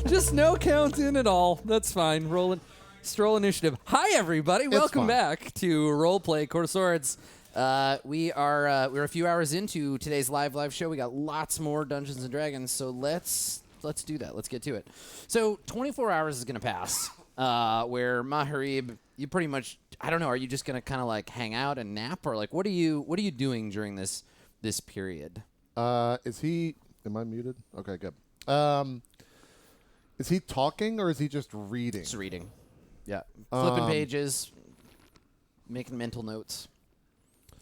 Just no count in at all. That's fine. Stroll initiative. Hi, everybody. Welcome back to Rollplay Court of Swords. We're a few hours into today's live show. We got lots more Dungeons and Dragons, so let's do that. Let's get to it. So 24 hours is gonna pass. Where Maharib, you pretty much, I don't know. Are you just gonna kind of like hang out and nap, or like what are you doing during this period? Is he? Am I muted? Okay, good. Is he talking or is he just reading? Just reading. Yeah, flipping pages, making mental notes,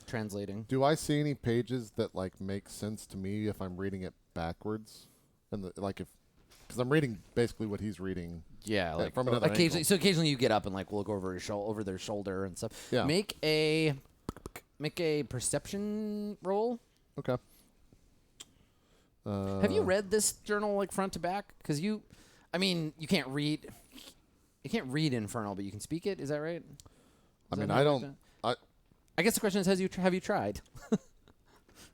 translating. Do I see any pages that like make sense to me if I'm reading it backwards, and because I'm reading basically what he's reading? Yeah, like from another occasionally. angle. So occasionally you get up and like look over over their shoulder and stuff. Yeah. Make a perception roll. Okay. Have you read this journal like front to back? Because you can't read. You can't read Infernal, but you can speak it. Is that right? I guess the question is, have you tried?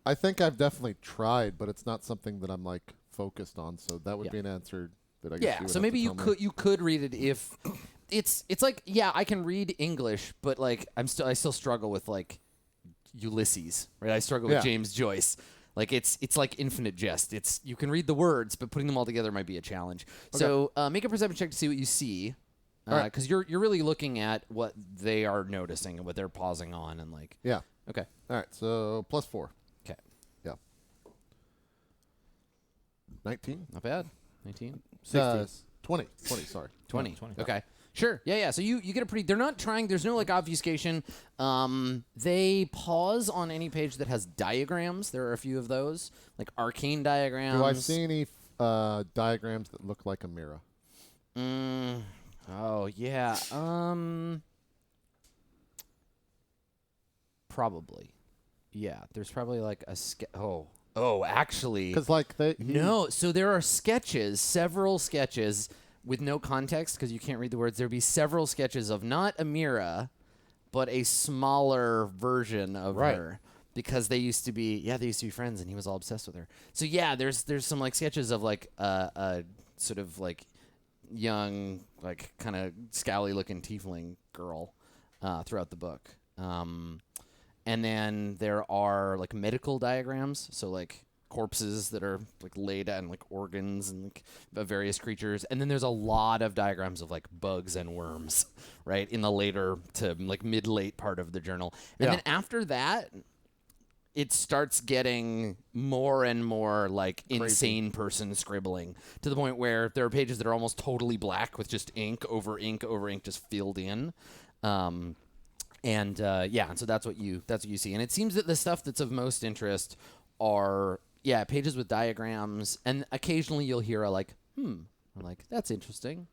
I think I've definitely tried, but it's not something that I'm like focused on. So that would be an answer that I guess. Yeah. So maybe you could read it if it's like I can read English, but like I still struggle with like Ulysses, right? I struggle with James Joyce. Like it's like infinite jest. You can read the words, but putting them all together might be a challenge. Okay. So make a perception check to see what you see, because you're really looking at what they are noticing and what they're pausing on and like. Yeah. Okay. All right. So +4. Okay. Yeah. 19. Not bad. 19. 20. 20. Sorry. 20. Okay. Sure. Yeah. So you get a pretty. They're not trying. There's no like obfuscation. They pause on any page that has diagrams. There are a few of those, like arcane diagrams. Do I see any diagrams that look like a mirror? Oh yeah. Probably. Yeah. There's probably like a Oh, actually. Because like no. So there are several sketches. With no context, because you can't read the words, there'd be several sketches of not Amira, but a smaller version of her. Because they used to be friends, and he was all obsessed with her. So yeah, there's some like sketches of like a sort of like young, like kind of scally looking tiefling girl throughout the book. And then there are like medical diagrams, so like corpses that are like laid out and like organs and like various creatures, and then there's a lot of diagrams of like bugs and worms, right, in the later to like mid-late part of the journal. And then after that, it starts getting more and more like insane person scribbling to the point where there are pages that are almost totally black with just ink over ink just filled in. And so that's what you see. And it seems that the stuff that's of most interest are pages with diagrams, and occasionally you'll hear a like, or like, that's interesting,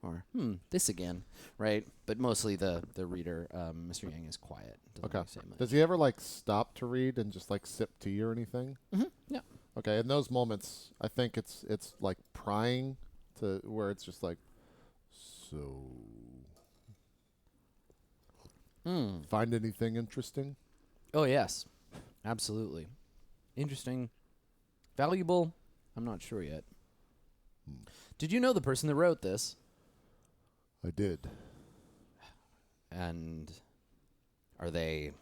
or this again, right? But mostly the reader, Mr. Yang, is quiet. Doesn't really say much. Does he ever like stop to read and just like sip tea or anything? Mm-hmm. Yeah. Okay, in those moments, I think it's like prying to where it's just like, so. Find anything interesting? Oh yes, absolutely. Interesting. Valuable? I'm not sure yet. Did you know the person that wrote this? I did. And are they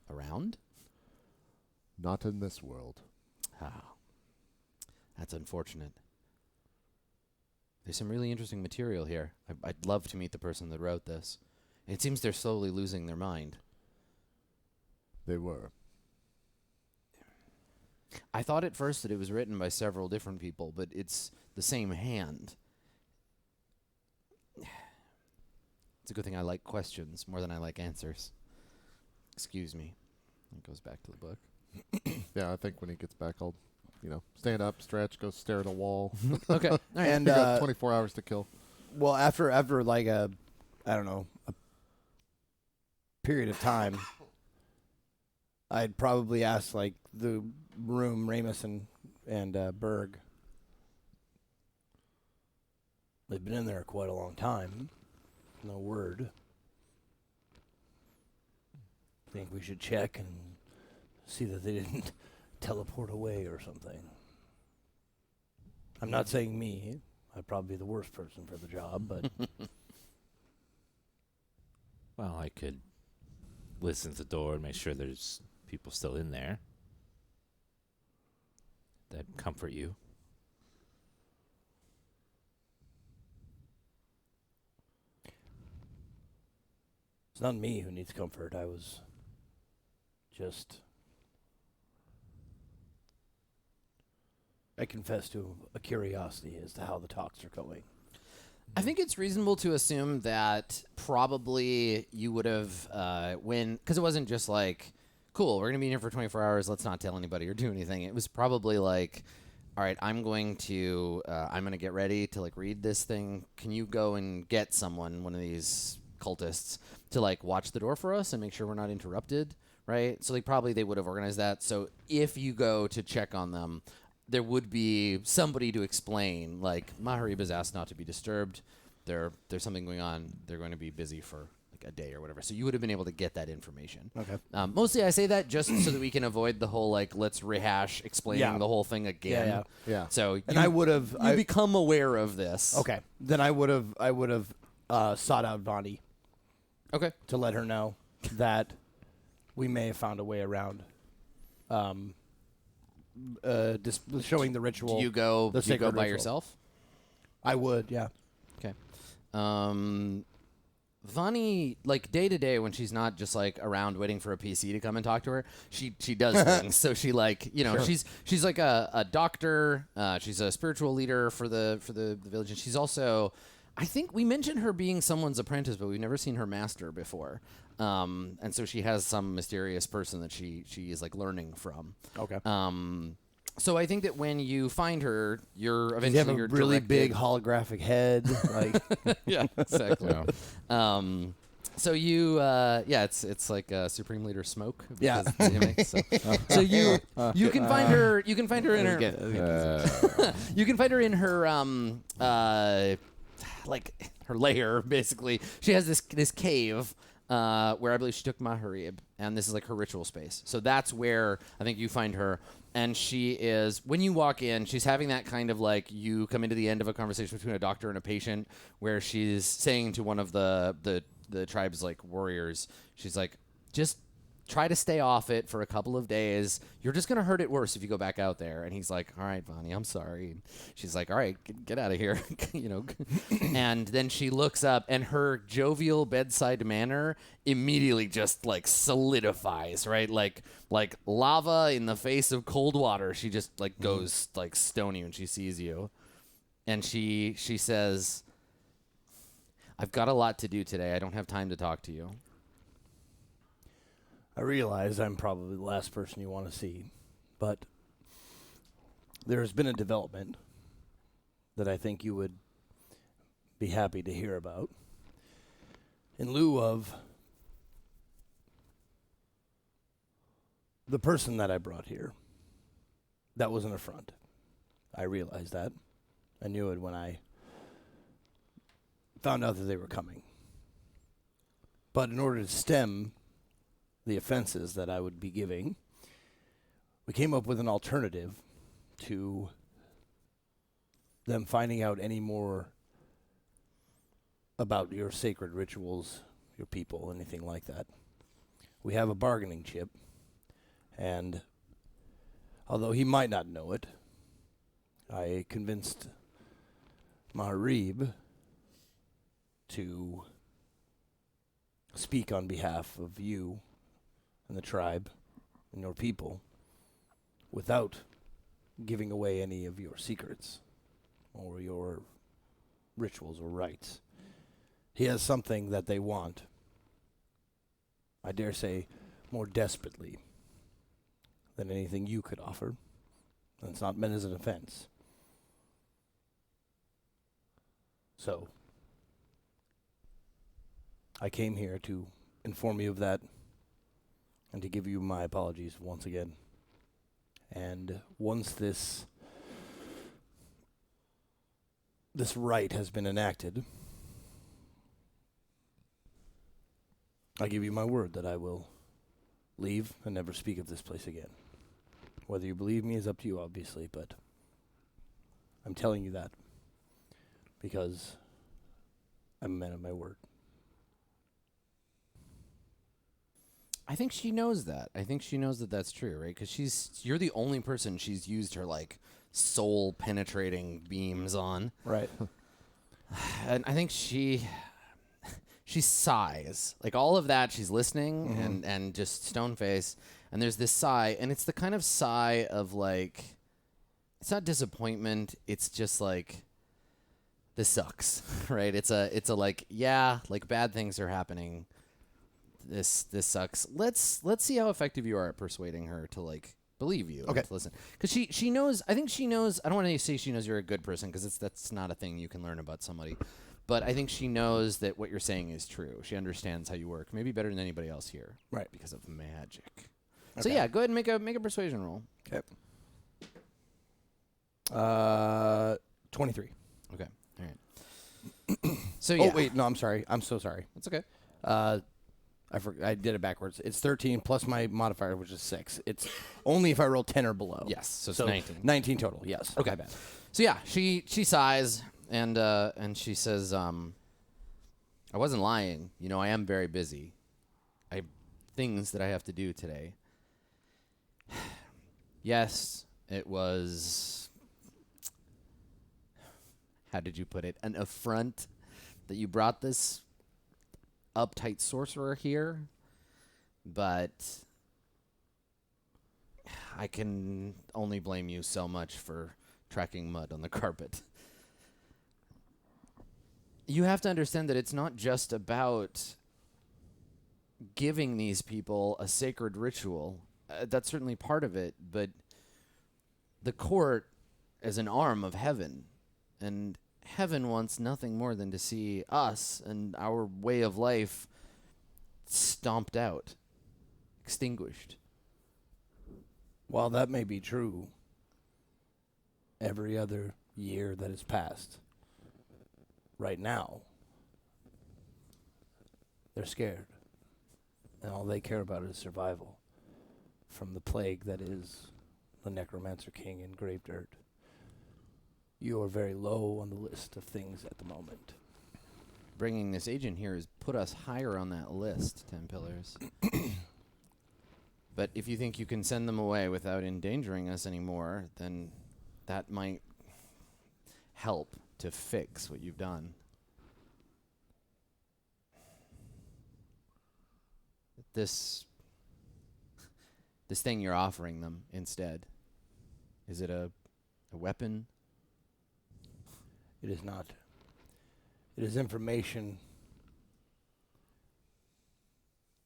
around? Not in this world. Ah, that's unfortunate. There's some really interesting material here. I'd love to meet the person that wrote this. It seems they're slowly losing their mind. They were. I thought at first that it was written by several different people, but it's the same hand. It's a good thing I like questions more than I like answers. Excuse me. It goes back to the book. Yeah, I think when he gets back, I'll, stand up, stretch, go stare at a wall. Okay. All right. And got 24 hours to kill. Well, after like a period of time, I'd probably ask like the room, Ramus and Berg. They've been in there quite a long time. No word. Think we should check and see that they didn't teleport away or something. I'm not saying me. I'd probably be the worst person for the job, but Well, I could listen to the door and make sure there's people still in there. That'd comfort you. it's not me who needs comfort. I was just... I confess to a curiosity as to how the talks are going. I think it's reasonable to assume that probably you would have, because it wasn't just like, cool, we're going to be here for 24 hours, let's not tell anybody or do anything. It was probably like, all right, I'm going to get ready to like read this thing. Can you go and get someone, one of these cultists, to like watch the door for us and make sure we're not interrupted, right? So like probably they would have organized that. So if you go to check on them, there would be somebody to explain, like, Maharib has asked not to be disturbed. There's something going on. They're going to be busy for like a day or whatever. So you would have been able to get that information. Okay. Mostly I say that just so that we can avoid the whole, like, let's rehash explaining the whole thing again. Yeah. So And I would have... you become aware of this. Okay. Then I would have sought out Vani Okay. to let her know that we may have found a way around showing the ritual. Do you go the do you go sacred by ritual. yourself? I would, yeah. Okay. Vani, like day to day, when she's not just like around waiting for a PC to come and talk to her, she does things. So she like she's like a doctor. She's a spiritual leader for the village, and she's also, I think we mentioned her being someone's apprentice, but we've never seen her master before. And so she has some mysterious person that she is like learning from. Okay. So I think that when you find her, you're Does he have eventually a really directed- big holographic head? Like, yeah, exactly. So you, it's like Supreme Leader Smoke. Yeah. because it's gimmick, so you can find her. You can find her in her. You can find her in her like her lair. Basically, she has this cave. Where I believe she took Maharib, and this is like her ritual space. So that's where I think you find her. And she is, when you walk in, she's having that kind of like, you come into the end of a conversation between a doctor and a patient, where she's saying to one of the tribe's like warriors, she's like, just try to stay off it for a couple of days. You're just going to hurt it worse if you go back out there. And he's like, all right, Vani, I'm sorry. And she's like, all right, get out of here. And then she looks up, and her jovial bedside manner immediately just like solidifies, right? Like lava in the face of cold water. She just like goes like stony when she sees you. And she says, I've got a lot to do today. I don't have time to talk to you. I realize I'm probably the last person you want to see, but there has been a development that I think you would be happy to hear about. In lieu of the person that I brought here, that was an affront. I realized that. I knew it when I found out that they were coming. But in order to stem the offenses that I would be giving, we came up with an alternative to them finding out any more about your sacred rituals, your people, anything like that. We have a bargaining chip, and although he might not know it, I convinced Maharib to speak on behalf of you and the tribe and your people without giving away any of your secrets or your rituals or rites. He has something that they want, I dare say, more desperately than anything you could offer. And it's not meant as an offense. So, I came here to inform you of that and to give you my apologies once again. And once this rite has been enacted, I give you my word that I will leave and never speak of this place again. Whether you believe me is up to you, obviously, but I'm telling you that because I'm a man of my word. I think she knows that. I think she knows that that's true, right? Because you're the only person she's used her like soul penetrating beams on, Right. and I think she sighs like all of that. She's listening and just stone face, and there's this sigh, and it's the kind of sigh of like, it's not disappointment. It's just like, this sucks, right? It's a like, yeah, like bad things are happening. This sucks. Let's see how effective you are at persuading her to like believe you. Okay. And to listen, because she knows. I think she knows. I don't want to say she knows you're a good person because that's not a thing you can learn about somebody. But I think she knows that what you're saying is true. She understands how you work, maybe better than anybody else here, Right. Because of magic. So Okay. yeah, go ahead and make a persuasion roll. Okay. 23. Okay. All right. So yeah. Oh, wait. No, I'm sorry. I'm so sorry. That's okay. I did it backwards. It's 13 plus my modifier, which is 6. It's only if I roll 10 or below. Yes. So it's 19. 19 total, yes. Okay. My bad. So yeah, she sighs and she says, I wasn't lying. You know, I am very busy. I have things that I have to do today. Yes, it was, how did you put it, an affront that you brought this uptight sorcerer here, but I can only blame you so much for tracking mud on the carpet. You have to understand that it's not just about giving these people a sacred ritual. That's certainly part of it, but the court is an arm of heaven, and heaven wants nothing more than to see us and our way of life stomped out, extinguished. While that may be true, every other year that has passed, right now, they're scared. And all they care about is survival from the plague that is the Necromancer King in Grave Dirt. You are very low on the list of things at the moment. Bringing this agent here has put us higher on that list, 10 Pillars. But if you think you can send them away without endangering us anymore, then that might help to fix what you've done. This thing you're offering them instead, is it a weapon? It is not. It is information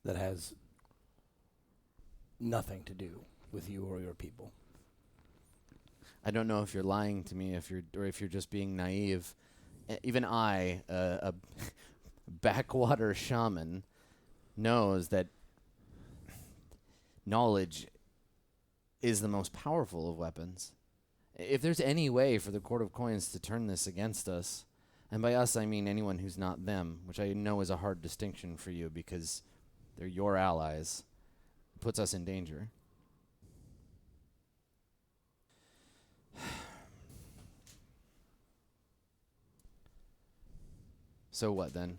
that has nothing to do with you or your people. I don't know if you're lying to me, if you're just being naive. Even I, a backwater shaman, knows that knowledge is the most powerful of weapons. If there's any way for the Court of Coins to turn this against us, and by us I mean anyone who's not them, which I know is a hard distinction for you because they're your allies, puts us in danger. So what then?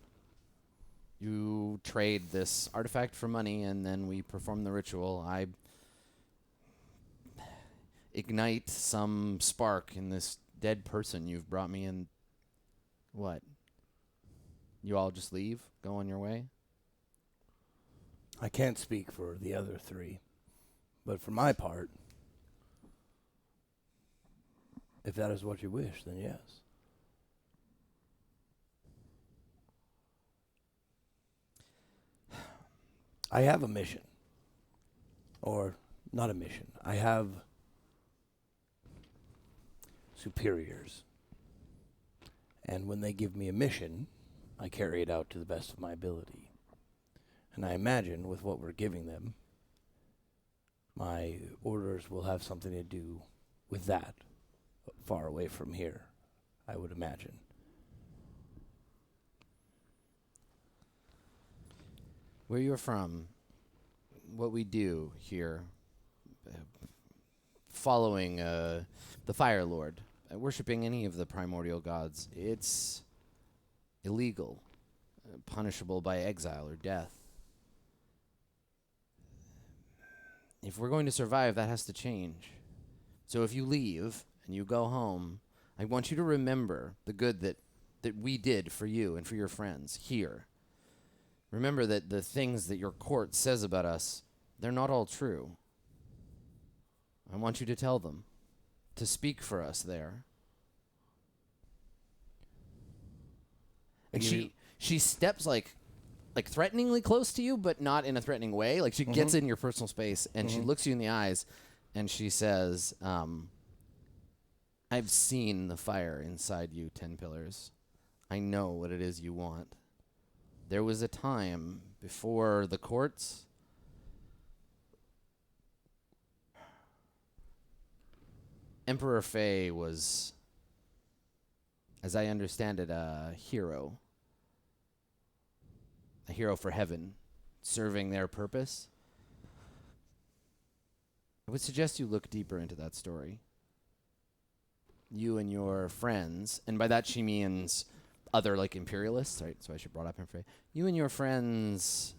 You trade this artifact for money, and then we perform the ritual. I ignite some spark in this dead person you've brought me, and what? You all just leave? Go on your way? I can't speak for the other three, but for my part, if that is what you wish, then yes. I have a mission. Or not a mission. I have superiors. And when they give me a mission, I carry it out to the best of my ability. And I imagine with what we're giving them, my orders will have something to do with that, far away from here, I would imagine. Where you're from, what we do here, following the Fire Lord, worshipping any of the primordial gods. It's illegal, punishable by exile or death. If we're going to survive, that has to change. So if you leave and you go home, I want you to remember the good that we did for you and for your friends here. Remember that the things that your court says about us, they're not all true. I want you to tell them, to speak for us there. And she steps like threateningly close to you, but not in a threatening way. Like she gets in your personal space and she looks you in the eyes and she says, I've seen the fire inside you, 10 Pillars. I know what it is you want. There was a time before the courts. Emperor Faye was, as I understand it, a hero. A hero for heaven, serving their purpose. I would suggest you look deeper into that story. You and your friends, and by that she means other like imperialists, right? So I should brought up Emperor Faye. You and your friends,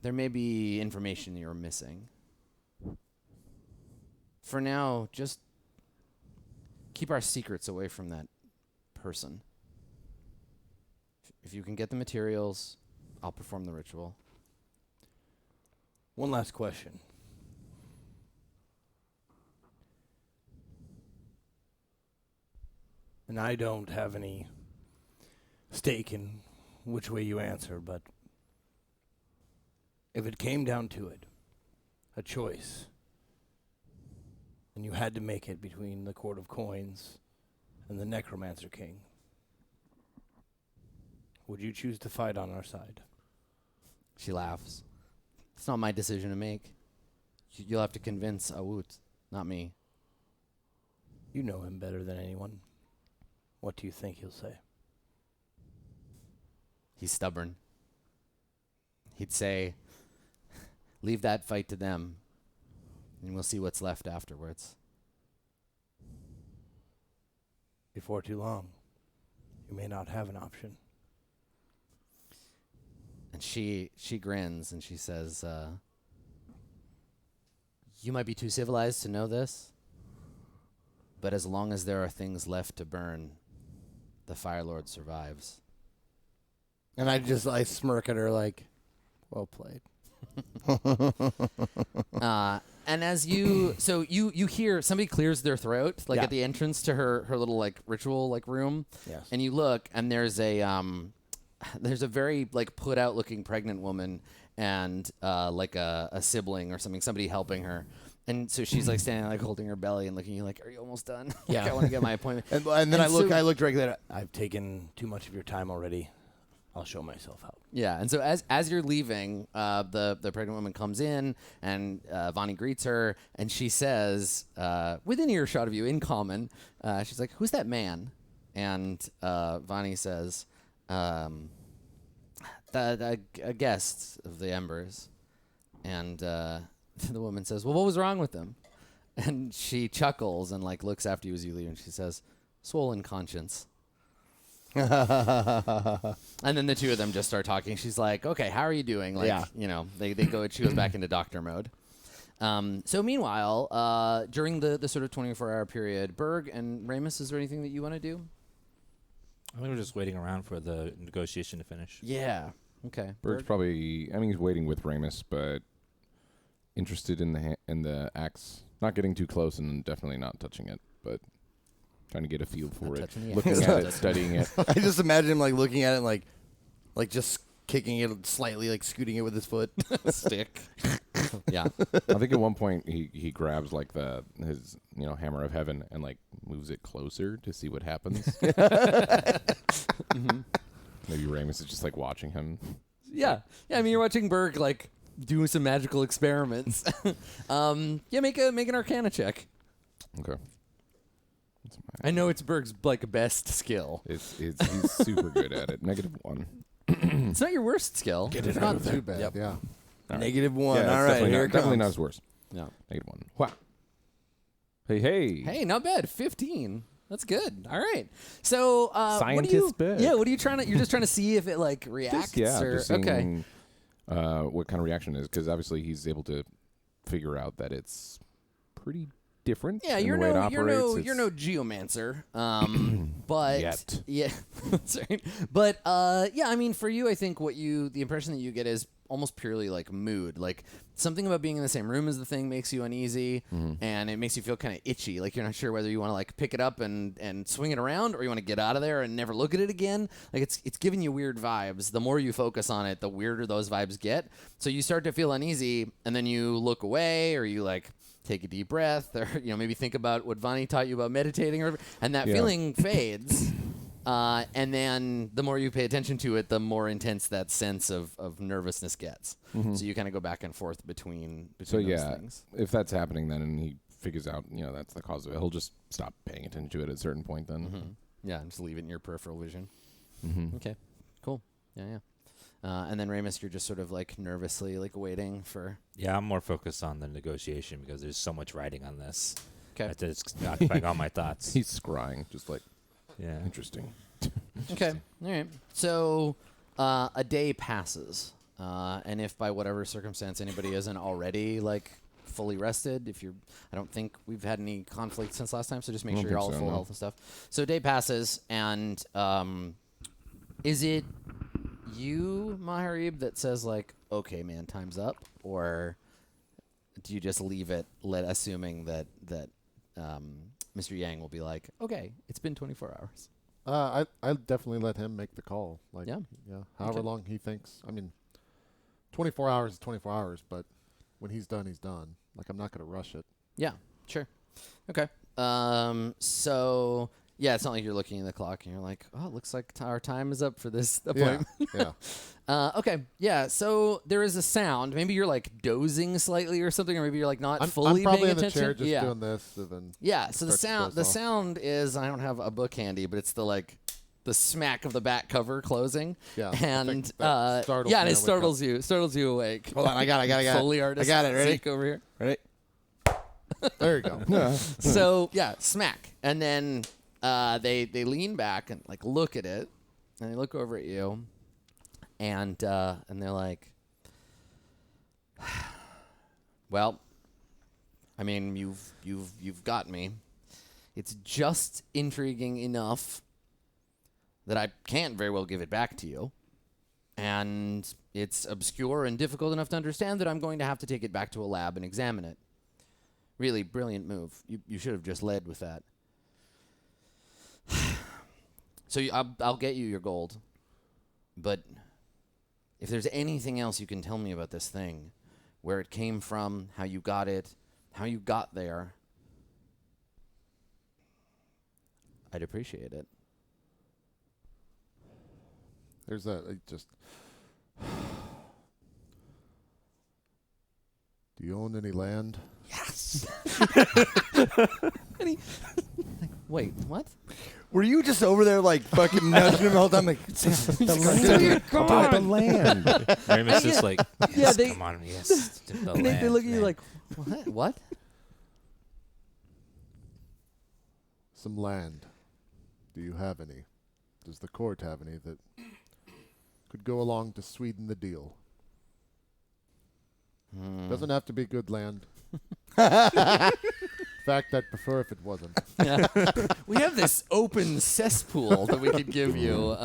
there may be information you're missing. For now, just keep our secrets away from that person. If you can get the materials, I'll perform the ritual. One last question. And I don't have any stake in which way you answer, but if it came down to it, a choice, and you had to make it between the Court of Coins and the Necromancer King, would you choose to fight on our side? She laughs. It's not my decision to make. You'll have to convince Awut, not me. You know him better than anyone. What do you think he'll say? He's stubborn. He'd say, leave that fight to them, and we'll see what's left afterwards. Before too long, you may not have an option. And she grins and she says, you might be too civilized to know this, but as long as there are things left to burn, the Fire Lord survives. And I smirk at her like, well played. And as you hear somebody clears their throat like at the entrance to her little like ritual like room. Yes. And you look and there's a very like put out looking pregnant woman and like a sibling or something, somebody helping her. And so she's like standing like holding her belly and looking at you like, are you almost done? Yeah. Like, I want to get my appointment. and then I look directly at her. I've taken too much of your time already. I'll show myself out. Yeah, and so as you're leaving, the pregnant woman comes in, and Vani greets her, and she says, within earshot of you, in common, she's like, "Who's that man?" And Vani says, "A guest of the Embers." And the woman says, "Well, what was wrong with him?" And she chuckles and like looks after you as you leave, and she says, "Swollen conscience." And then the two of them just start talking. She's like, okay, how are you doing? Like, you know, she goes back into doctor mode. So meanwhile, during the sort of 24-hour period, Berg and Ramus, is there anything that you want to do? I think we're just waiting around for the negotiation to finish. Yeah. Okay. Berg's probably, I mean, he's waiting with Ramus, but interested in the axe. Not getting too close and definitely not touching it, but trying to get a feel for Not it. touching the Looking axe. at it, studying it. I just imagine him like looking at it and like just kicking it slightly, like scooting it with his foot. Stick. Yeah. I think at one point he grabs like his hammer of heaven and like moves it closer to see what happens. Mm-hmm. Maybe Ramus is just like watching him. Yeah. I mean, you're watching Berg like do some magical experiments. Make an Arcana check. Okay. I know it's Berg's like best skill. He's super good at it. -1. It's not your worst skill. Get It's it out not of there. too bad. Yep. Yeah. All right. -1. Yeah, All it's right, here it definitely not comes. his worst. No. -1. Wow. Hey. Hey, not bad. 15. That's good. All right. So, Scientist Berg. what are you trying to? You're just trying to see if it like reacts. Just okay. seeing what kind of reaction it is, because obviously he's able to figure out that it's pretty different. Yeah, in you're the way it no operates. you're no geomancer. But Yet. yeah, that's right. But yeah, I mean, for you, I think the impression that you get is almost purely like mood. Like something about being in the same room as the thing makes you uneasy, and it makes you feel kind of itchy. Like you're not sure whether you want to like pick it up and swing it around, or you want to get out of there and never look at it again. Like it's giving you weird vibes. The more you focus on it, the weirder those vibes get. So you start to feel uneasy, and then you look away, or you like take a deep breath, or maybe think about what Vani taught you about meditating, and that feeling fades. And then the more you pay attention to it, the more intense that sense of nervousness gets. So you kind of go back and forth between those things. If that's happening then and he figures out, that's the cause of it, he'll just stop paying attention to it at a certain point then. Yeah, and just leave it in your peripheral vision. Okay, cool. Yeah. And then Ramus, you're just sort of like nervously like waiting for... Yeah, I'm more focused on the negotiation because there's so much writing on this. Okay. It's occupying all my thoughts. He's scrying, just like, Yeah. interesting. Okay, all right. So a day passes, and if by whatever circumstance anybody isn't already like fully rested, I don't think we've had any conflict since last time, so just make I sure don't you're all think so, full no. health and stuff. So a day passes, and is it you, Maharib, that says like, okay, man, time's up, or do you just leave it, assuming that Mr. Yang will be like, okay, it's been 24 hours. I definitely let him make the call. Like, Yeah. however Okay. long he thinks. I mean, 24 hours is 24 hours, but when he's done, he's done. Like, I'm not going to rush it. Yeah, sure. Okay. So yeah, it's not like you're looking at the clock and you're like, oh, it looks like our time is up for this appointment. Yeah. Okay. Yeah. So there is a sound. Maybe you're like dozing slightly or something, or maybe you're like not I'm fully probably paying in the attention. chair just yeah. doing this, and then Yeah. So the starts to sound, the doze off. sound is, I don't have a book handy, but it's the smack of the back cover closing. Yeah, I And think that startles yeah, and me. it I wake up. startles you awake. Hold on, I got it. Foley artist. I got it. Ready? Zeke over here. Ready? There you go. So yeah, smack, and then they lean back and like look at it, and they look over at you, and they're like, well, I mean, you've got me. It's just intriguing enough that I can't very well give it back to you, and it's obscure and difficult enough to understand that I'm going to have to take it back to a lab and examine it. Really brilliant move. You should have just led with that. So I'll get you your gold. But if there's anything else you can tell me about this thing, where it came from, how you got it, how you got there, I'd appreciate it. There's that. Just. Do you own any land? Yes. Wait, what? Were you just over there like fucking nudging him the whole time? Like, About the land. Ramus just like, yes, Yeah, they- come on, yes. the And they land, look at you man. like, what? What? Some land. Do you have any? Does the court have any that could go along to sweeten the deal? Doesn't have to be good land. In fact, I'd prefer if it wasn't. Yeah. We have this open cesspool that we could give you.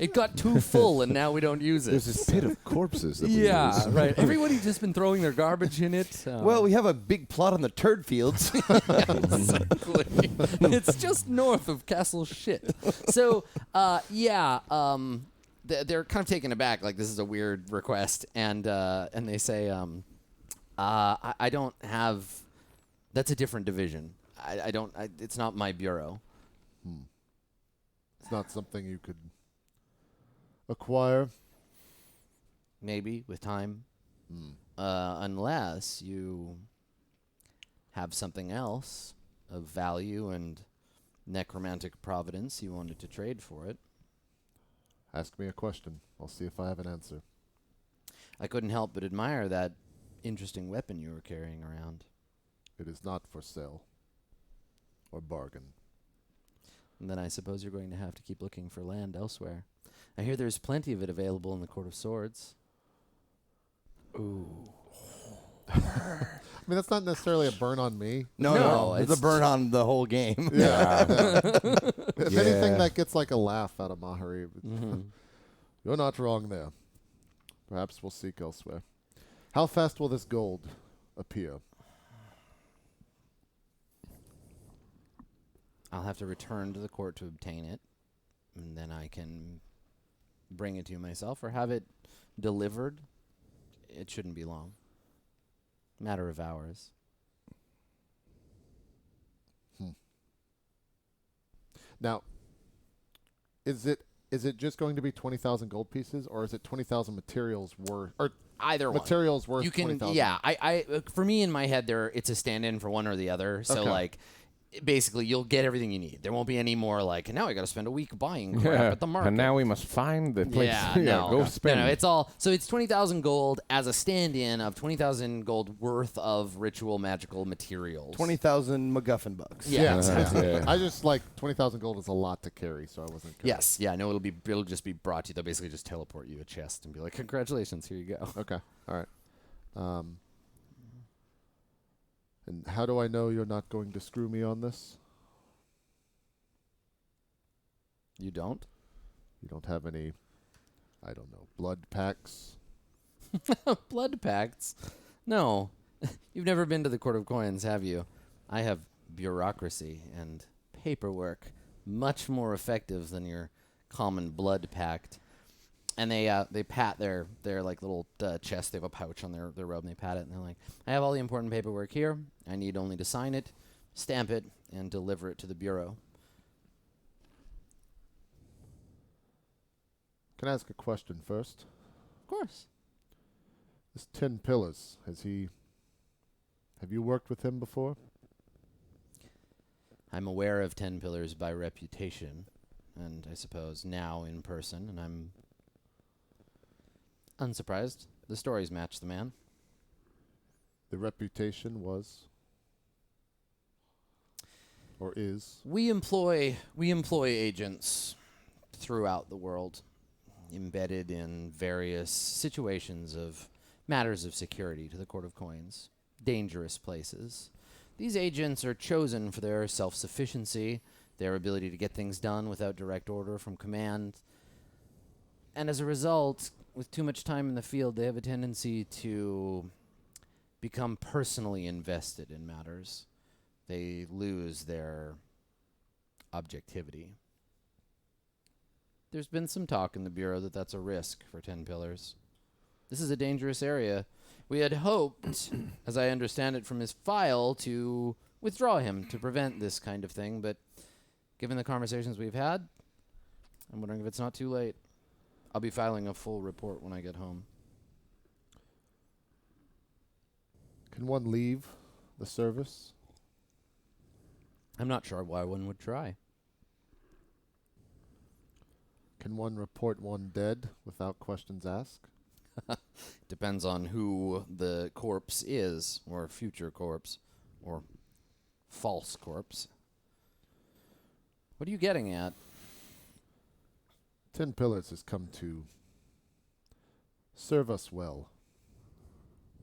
It got too full, and now we don't use it. There's this pit of corpses that we Yeah, use. right. Everybody's just been throwing their garbage in it. well, we have a big plot on the turd fields. Exactly. It's just north of Castle Shit. So, yeah, they're kind of taken aback, like this is a weird request, and they say, I don't have. That's a different division. I don't. It's not my bureau. It's not something you could acquire. Maybe with time, unless you have something else of value and necromantic providence you wanted to trade for it. Ask me a question. I'll see if I have an answer. I couldn't help but admire that interesting weapon you were carrying around. It is not for sale or bargain. And then I suppose you're going to have to keep looking for land elsewhere. I hear there's plenty of it available in the Court of Swords. Ooh. I mean, that's not necessarily a burn on me. No, it's it's a burn on the whole game. Yeah. If Yeah. anything, that gets like a laugh out of Mahari. Mm-hmm. You're not wrong there. Perhaps we'll seek elsewhere. How fast will this gold appear? I'll have to return to the court to obtain it, and then I can bring it to you myself or have it delivered. It shouldn't be long. Matter of hours. Now, is it just going to be 20,000 gold pieces, or is it 20,000 materials worth, or Either one. materials worth You can, 20,000? yeah. For me in my head, it's a stand-in for one or the other. So Okay. like, basically, you'll get everything you need. There won't be any more like, now I got to spend a week buying crap at the market. And now we must find the place. Yeah, Go no, spend. no, it's all. So it's 20,000 gold as a stand-in of 20,000 gold worth of ritual magical materials. 20,000 MacGuffin bucks. Yeah, Yeah. I just like 20,000 gold is a lot to carry, so I wasn't. Yes, yeah, no, it'll just be brought to you. They'll basically just teleport you a chest and be like, congratulations, here you go. Okay. All right. And how do I know you're not going to screw me on this? You don't? You don't have any, I don't know, blood packs? Blood pacts? No. You've never been to the Court of Coins, have you? I have bureaucracy and paperwork much more effective than your common blood pact. And they pat their like little chest. They have a pouch on their robe, and they pat it, and they're like, I have all the important paperwork here. I need only to sign it, stamp it, and deliver it to the bureau. Can I ask a question first? Of course. This 10 Pillars, have you worked with him before? I'm aware of 10 Pillars by reputation, and I suppose now in person, and I'm unsurprised. The stories match the man. The reputation was, or is? We employ agents throughout the world, embedded in various situations of matters of security to the Court of Coins, dangerous places. These agents are chosen for their self-sufficiency, their ability to get things done without direct order from command, and as a result, with too much time in the field, they have a tendency to become personally invested in matters. They lose their objectivity. There's been some talk in the Bureau that that's a risk for 10 Pillars. This is a dangerous area. We had hoped, as I understand it from his file, to withdraw him to prevent this kind of thing, but given the conversations we've had, I'm wondering if it's not too late. I'll be filing a full report when I get home. Can one leave the service? I'm not sure why one would try. Can one report one dead without questions asked? Depends on who the corpse is, or future corpse, or false corpse. What are you getting at? 10 Pillars has come to serve us well,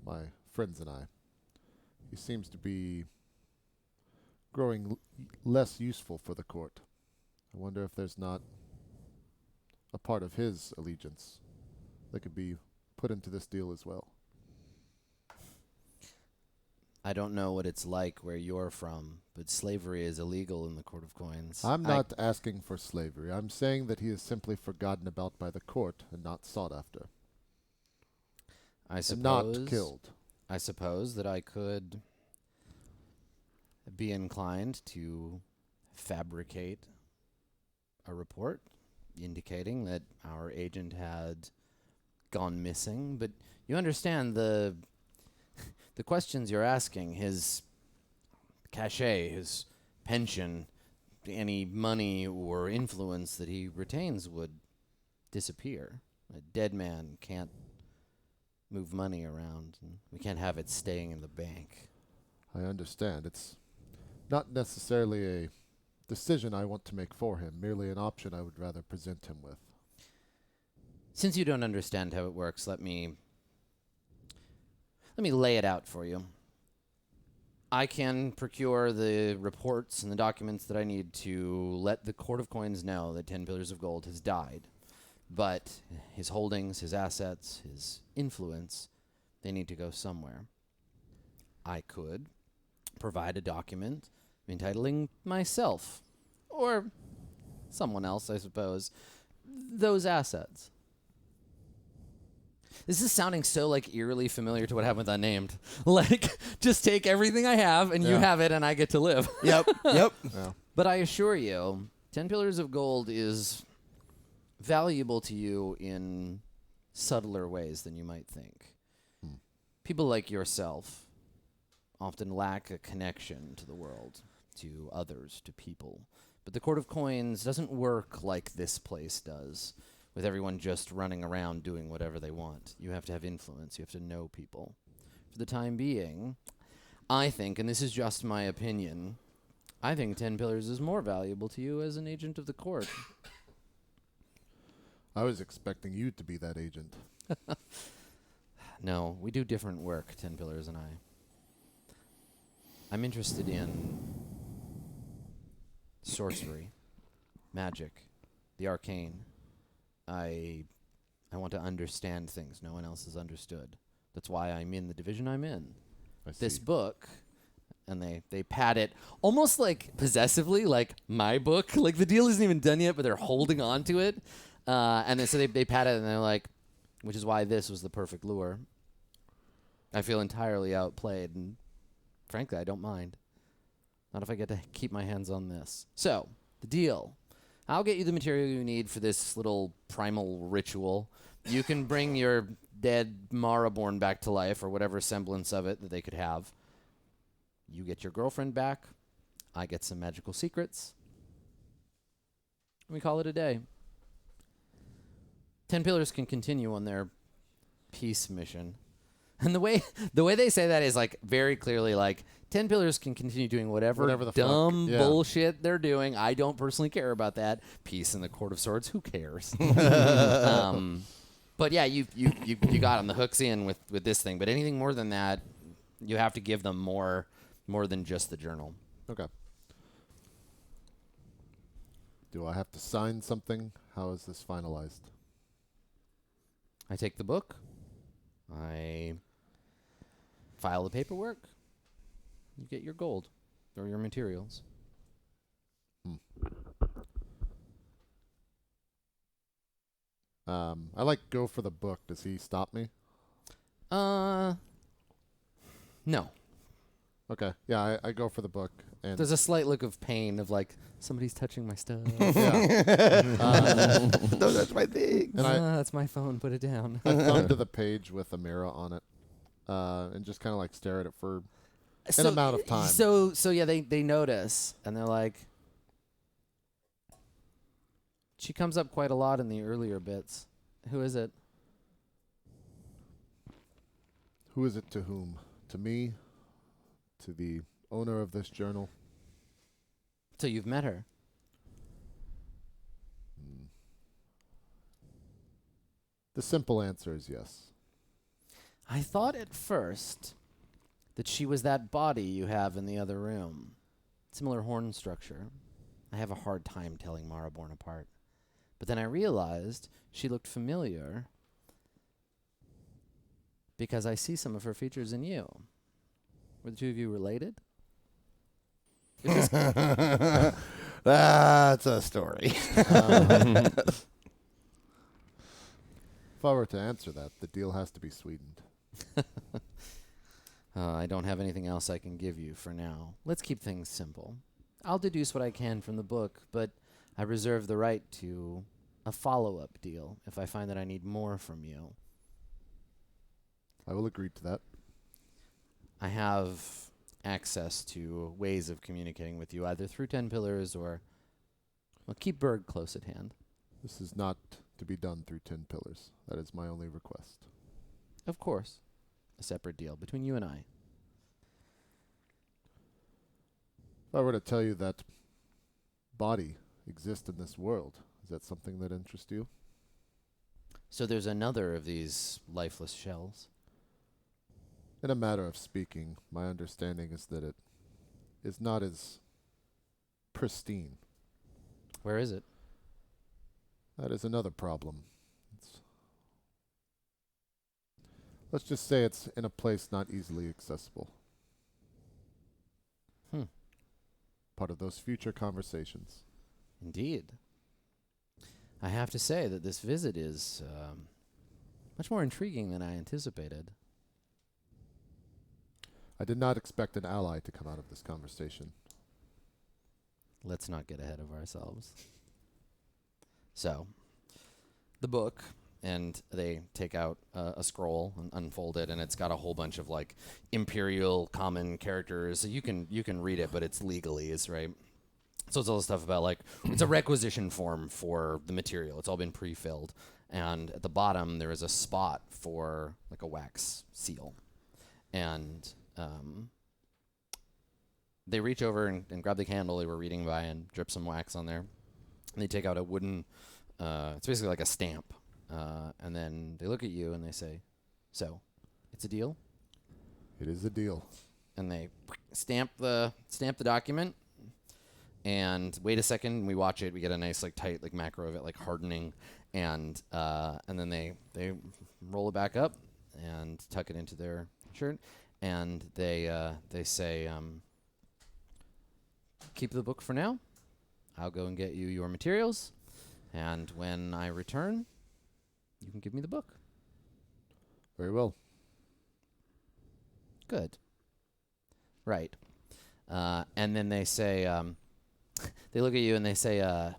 my friends and I. He seems to be growing less useful for the court. I wonder if there's not a part of his allegiance that could be put into this deal as well. I don't know what it's like where you're from, but slavery is illegal in the Court of Coins. I'm not asking for slavery. I'm saying that he is simply forgotten about by the court and not sought after. I And suppose not killed. I suppose that I could be inclined to fabricate a report indicating that our agent had gone missing, but you understand the questions you're asking, his cachet, his pension, any money or influence that he retains would disappear. A dead man can't move money around, and we can't have it staying in the bank. I understand. It's not necessarily a decision I want to make for him, merely an option I would rather present him with. Since you don't understand how it works, let me lay it out for you. I can procure the reports and the documents that I need to let the Court of Coins know that 10 Pillars of Gold has died. But his holdings, his assets, his influence, they need to go somewhere. I could provide a document entitling myself, or someone else, I suppose, those assets. This is sounding so, like, eerily familiar to what happened with Unnamed. Like, just take everything I have, and you have it, and I get to live. Yep. Yeah. But I assure you, 10 Pillars of Gold is valuable to you in subtler ways than you might think. People like yourself often lack a connection to the world, to others, to people. But the Court of Coins doesn't work like this place does, with everyone just running around doing whatever they want. You have to have influence. You have to know people. For the time being, I think, and this is just my opinion, I think 10 Pillars is more valuable to you as an agent of the court. I was expecting you to be that agent. No, we do different work, 10 Pillars and I. I'm interested in sorcery, magic, the arcane. I want to understand things no one else has understood. That's why I'm in the division I'm in. This book, and they pat it almost like possessively, like my book. Like the deal isn't even done yet, but they're holding on to it. And then so they pat it, and they're like, which is why this was the perfect lure. I feel entirely outplayed, and frankly, I don't mind. Not if I get to keep my hands on this. So, the deal. I'll get you the material you need for this little primal ritual. You can bring your dead Maraborn back to life, or whatever semblance of it that they could have. You get your girlfriend back. I get some magical secrets. We call it a day. 10 Pillars can continue on their peace mission. And the way they say that is like very clearly like 10 Pillars can continue doing whatever the dumb fuck. Yeah. bullshit they're doing. I don't personally care about that. Peace in the Court of Swords. Who cares? But yeah, you got on the hooks in with this thing. But anything more than that, you have to give them more than just the journal. Okay. Do I have to sign something? How is this finalized? I take the book. I file the paperwork. You get your gold or your materials. I like go for the book. Does he stop me? No. Okay. Yeah, I go for the book. And There's a slight look of pain of like somebody's touching my stuff. Don't touch my thing. And That's my phone. Put it down. I thumb to the page with a mirror on it, and just kind of like stare at it for an amount of time. So yeah, they notice and they're like, she comes up quite a lot in the earlier bits. Who is it? Who is it to whom? To me? To the owner of this journal? So you've met her. The simple answer is yes. I thought at first that she was that body you have in the other room. Similar horn structure. I have a hard time telling Maraborn apart. But then I realized she looked familiar because I see some of her features in you. Were the two of you related? That's a story. If I were to answer that, the deal has to be sweetened. I don't have anything else I can give you for now. Let's keep things simple. I'll deduce what I can from the book, but I reserve the right to a follow-up deal if I find that I need more from you. I will agree to that. I have access to ways of communicating with you, either through 10 Pillars or... Well, keep Berg close at hand. This is not to be done through 10 pillars. That is my only request. Of course. A separate deal between you and I. If I were to tell you that body exists in this world, is that something that interests you? So there's another of these lifeless shells. In a matter of speaking, my understanding is that it is not as pristine. Where is it? That is another problem. Let's just say it's in a place not easily accessible. Part of those future conversations. Indeed. I have to say that this visit is much more intriguing than I anticipated. I did not expect an ally to come out of this conversation. Let's not get ahead of ourselves. So, the book, and they take out a scroll and unfold it, and it's got a whole bunch of like imperial common characters. So you can read it, but it's legalese, right? So it's all the stuff about like it's a requisition form for the material. It's all been pre-filled, and at the bottom there is a spot for like a wax seal, and they reach over and grab the candle they were reading by and drip some wax on there, and they take out a wooden. It's basically like a stamp. And then they look at you and they say, "So, it's a deal?" It is a deal. And they stamp the document. And wait a second, and we watch it. We get a nice like tight like macro of it like hardening, and then they roll it back up and tuck it into their shirt, and they say, "Keep the book for now. I'll go and get you your materials, and when I return, you can give me the book." Very well. Good. Right. And then they say, they look at you and they say, a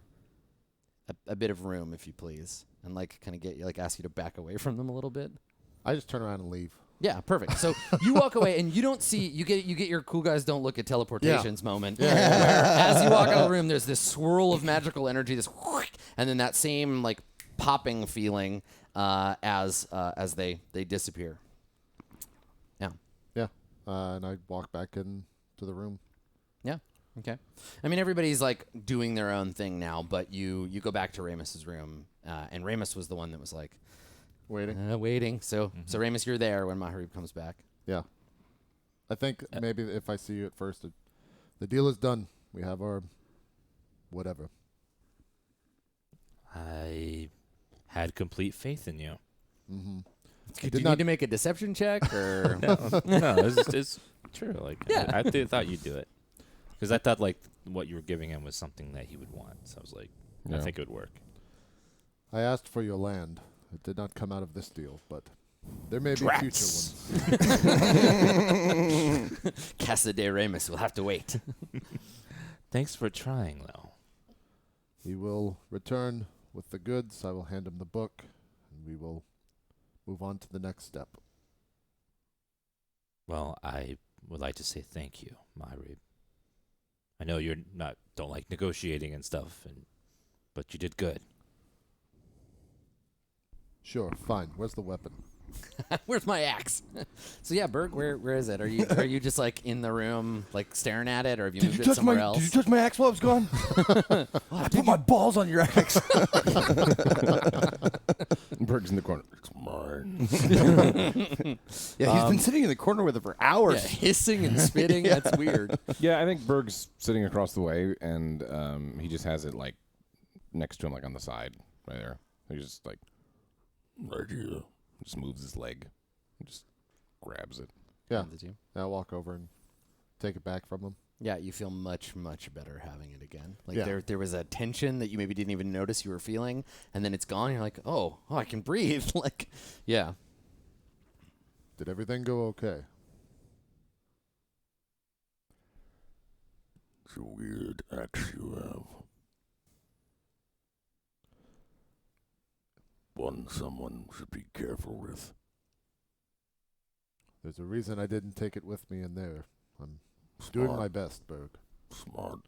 bit of room, if you please, and like kind of get you, like ask you to back away from them a little bit. I just turn around and leave. Yeah, perfect. So you walk away and you don't see, you get your cool guys don't look at teleportations moment. Where as you walk out of the room, there's this swirl of magical energy, this, and then that same like popping feeling as they disappear. Yeah. Yeah. And I walk back into the room. Yeah. Okay. I mean, everybody's like doing their own thing now, but you go back to Ramus's room, and Ramus was the one that was like waiting. So Ramus, you're there when Maharib comes back. Yeah. I think maybe if I see you at first, the deal is done. We have our whatever. I had complete faith in you. Mm-hmm. Do you need to make a deception check or? No, it's true. Like, Yeah. I thought you'd do it because I thought like what you were giving him was something that he would want. So I was like, I think it would work. I asked for your land. It did not come out of this deal, but there may be future ones. Casa de Ramus will have to wait. Thanks for trying, though. He will return with the goods. I will hand him the book, and we will move on to the next step. Well, I would like to say thank you, Maharib. I know you're don't like negotiating and stuff, but you did good. Sure, fine. Where's the weapon? Where's my axe? So yeah, Berg, where is it? Are you just like in the room, like staring at it, or have you moved it somewhere else? Did you touch my axe while I was gone? I put my balls on your axe. Berg's in the corner. It's mine. Yeah, he's been sitting in the corner with it for hours. Yeah, hissing and spitting. That's weird. Yeah, I think Berg's sitting across the way, and he just has it like next to him, like on the side, right there. He's just like right here. Just moves his leg, and just grabs it. Yeah. Hands it to you. I'll walk over and take it back from him. Yeah, you feel much better having it again. Like Yeah. there was a tension that you maybe didn't even notice you were feeling, and then it's gone. And you're like, oh, I can breathe. Like, yeah. Did everything go okay? It's a weird axe you have. One someone should be careful with. There's a reason I didn't take it with me in there. I'm doing my best, Berg. Smart.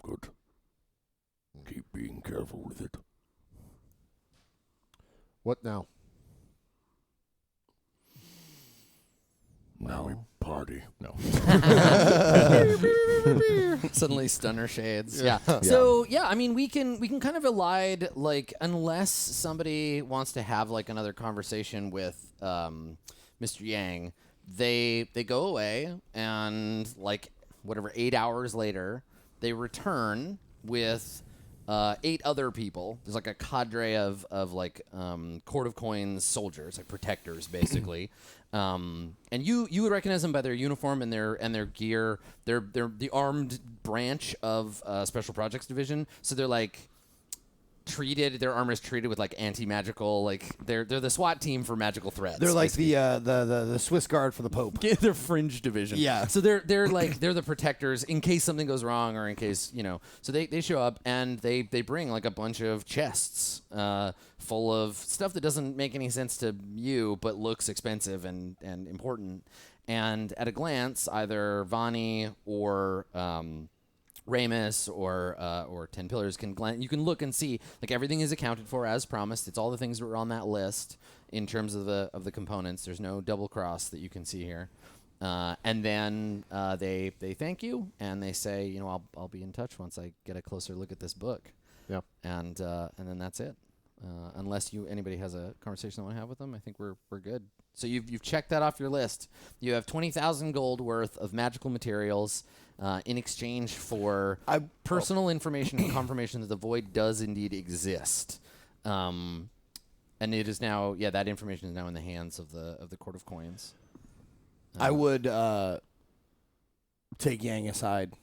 Good. Keep being careful with it. What now? party. No. Suddenly stunner shades. Yeah. Yeah. So yeah, I mean we can kind of elide, like, unless somebody wants to have like another conversation with Mr. Yang, they go away, and like whatever 8 hours later they return with 8 other people. There's like a cadre of like Court of Coins soldiers, like protectors, basically. And you would recognize them by their uniform and their gear. They're the armed branch of Special Projects Division, so they're like treated. Their armor is treated with like anti-magical. Like they're the SWAT team for magical threats. They're like basically. the Swiss Guard for the Pope. Yeah, they're fringe division. Yeah. So they're like they're the protectors in case something goes wrong, or in case, you know. So they show up and they bring like a bunch of chests full of stuff that doesn't make any sense to you but looks expensive and important. And at a glance, either Vani or Ramus or 10 Pillars you can look and see, like, everything is accounted for as promised. It's all the things that were on that list in terms of the components. There's no double cross that you can see here. And then they thank you and they say, you know, I'll be in touch once I get a closer look at this book. Yep. And then that's it. Unless anybody has a conversation they want to have with them, I think we're good. So you've checked that off your list. You have 20,000 gold worth of magical materials in exchange for personal information and confirmation that the void does indeed exist. And it is now, that information is now in the hands of the Court of Coins. I would take Yang aside,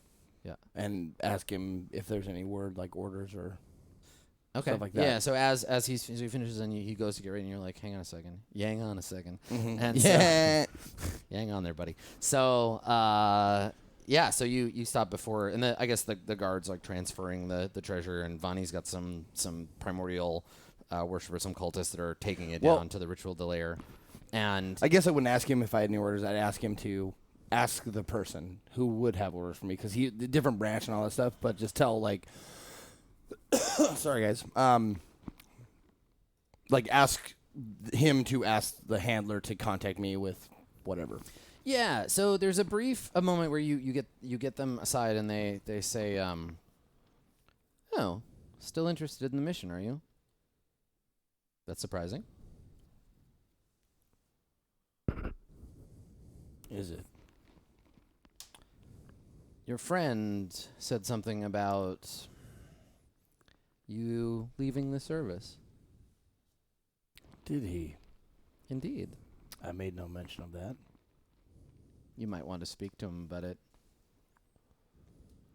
and ask him if there's any word like orders or stuff like that. Yeah, so as he finishes and he goes to get ready, and you're like, hang on a second. Yang on a second. Mm-hmm. And hang on there, buddy. So, so you stop before, and I guess the guard's like transferring the treasure, and Vani's got some primordial worshippers, some cultists that are taking it down to the ritual delayer. And I guess I wouldn't ask him if I had any orders. I'd ask him to ask the person who would have orders for me, because the different branch and all that stuff, but just tell, like, sorry guys, like, ask him to ask the handler to contact me with whatever. Yeah, so there's a moment where you get them aside, and they say, oh, still interested in the mission, are you? That's surprising. Is it? Your friend said something about you leaving the service. Did he? Indeed. I made no mention of that. You might want to speak to him about it.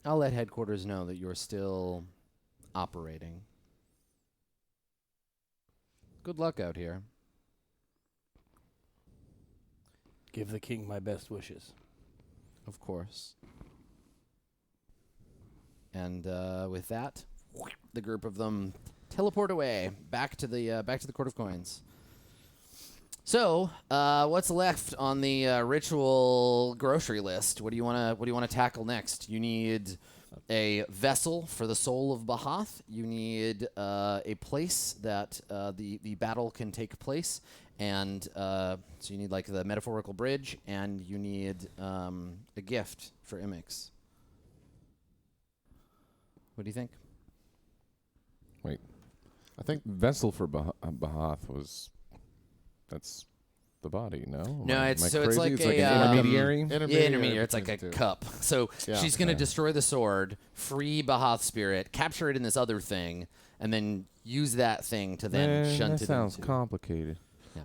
I'll let headquarters know that you're still operating. Good luck out here. Give the king my best wishes. Of course. And with that, the group of them teleport away back to the Court of Coins. So, what's left on the ritual grocery list? What do you want to tackle next? You need a vessel for the soul of Bahath. You need a place that the battle can take place, and so you need, like, the metaphorical bridge, and you need a gift for Imix. What do you think? Wait, I think vessel for Bahath was, that's the body, no? No, Am I it's crazy? like it's a, like an intermediary. Intermediary. It's like a between the two. cup. So Yeah. she's going to Okay. destroy the sword, free Bahath's spirit, capture it in this other thing, and then use that thing to then Man, shunt that it sounds into. complicated. Yeah.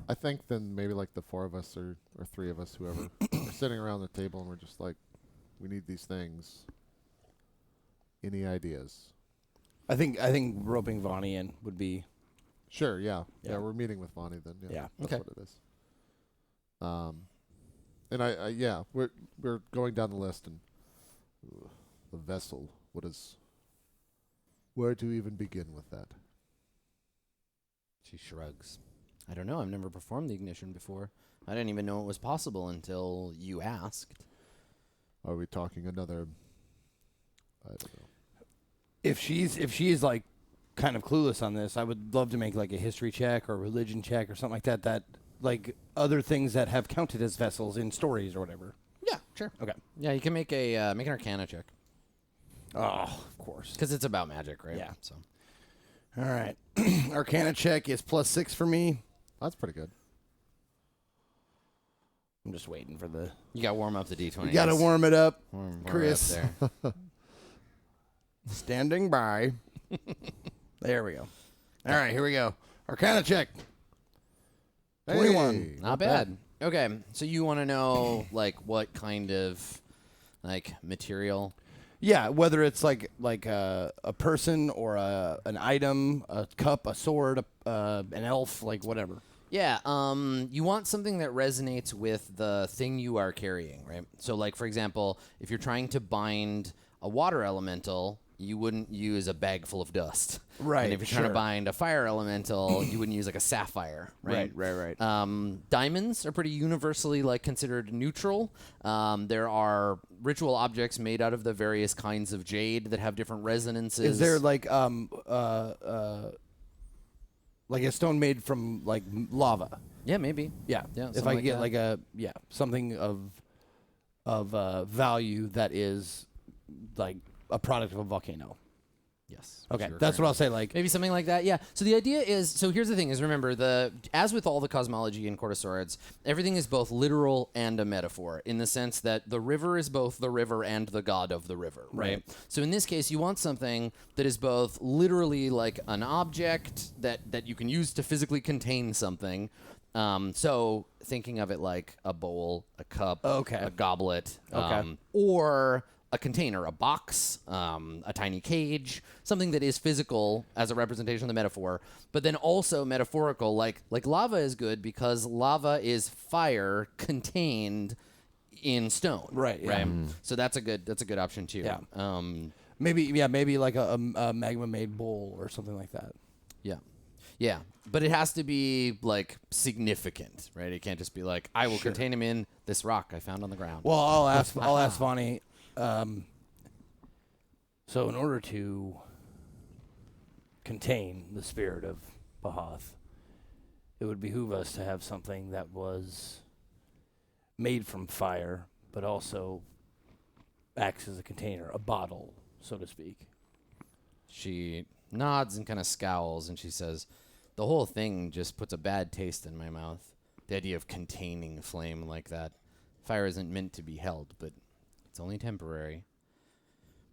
I think then maybe like the 4 of us or 3 of us, whoever, are sitting around the table and we're just like, we need these things. Any ideas? I think roping Vani in would be. Sure, yeah. Yeah. Yeah, we're meeting with Vani then. Yeah. Yeah. That's Okay. what it is. And we're going down the list, and the vessel, where to even begin with that? She shrugs. I don't know. I've never performed the ignition before. I didn't even know it was possible until you asked. Are we talking another, I don't know. If she's like kind of clueless on this, I would love to make like a history check or a religion check or something like that. That like other things that have counted as vessels in stories or whatever? Yeah, sure. Okay. Yeah, you can make an Arcana check Oh, of course. because it's about magic, right? Yeah. So All right. Arcana check is +6 for me. That's pretty good. I'm just waiting for the. you got to warm up the D20. You got to warm it up. warm Chris. it up there. Standing by. There we go. All right, here we go. Arcana check. 21. Hey, Not bad. Okay, so you want to know like what kind of like material? Yeah, whether it's like a person or an item, a cup, a sword, an elf, like whatever. Yeah, you want something that resonates with the thing you are carrying, right? So, like, for example, if you're trying to bind a water elemental, you wouldn't use a bag full of dust. Right, And if you're trying to sure. bind a fire elemental, you wouldn't use, like, a sapphire, right? Right. Diamonds are pretty universally, like, considered neutral. There are ritual objects made out of the various kinds of jade that have different resonances. Is there like a stone made from like lava? Yeah, maybe. Yeah. Yeah, If something I like get that. like something of value that is like a product of a volcano. Yes. Okay, Sure, that's sure. what I'll say. Like, Maybe something like that, yeah. So the idea is, so here's the thing: is remember as with all the cosmology in Court of Swords, everything is both literal and a metaphor in the sense that the river is both the river and the god of the river, right? So in this case, you want something that is both literally like an object that you can use to physically contain something. So thinking of it like a bowl, a cup, Okay. a goblet, Okay. or a container, a box, a tiny cage, something that is physical as a representation of the metaphor, but then also metaphorical. Like lava is good because lava is fire contained in stone. Right, yeah. Right. So that's a good option too. Yeah. maybe like a magma made bowl or something like that. Yeah. Yeah. But it has to be like significant, right? It can't just be like, I will contain him in this rock I found on the ground. Well, I'll ask Vani. So in order to contain the spirit of Bahath, it would behoove us to have something that was made from fire, but also acts as a container, a bottle, so to speak. She nods and kind of scowls, and she says, the whole thing just puts a bad taste in my mouth. The idea of containing flame like that. Fire isn't meant to be held, but it's only temporary.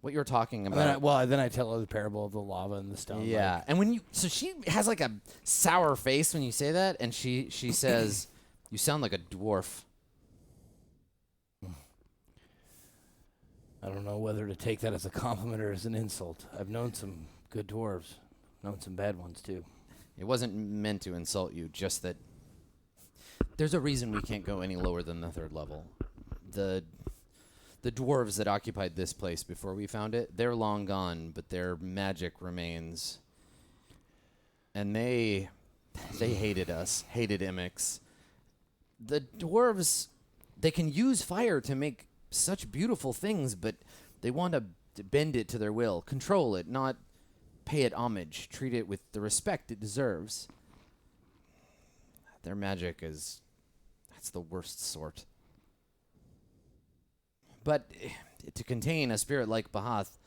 What you're talking And about... then I tell her the parable of the lava and the stone. yeah, like- and when you... So she has like a sour face when you say that, and she says, you sound like a dwarf. I don't know whether to take that as a compliment or as an insult. I've known some good dwarves, known some bad ones too. It wasn't meant to insult you, just that there's a reason we can't go any lower than the 3rd level. The dwarves that occupied this place before we found it, they're long gone, but their magic remains. And they hated us, hated Imix. The dwarves, they can use fire to make such beautiful things, but they want to bend it to their will, control it, not pay it homage, treat it with the respect it deserves. Their magic that's the worst sort. But to contain a spirit like Bahath,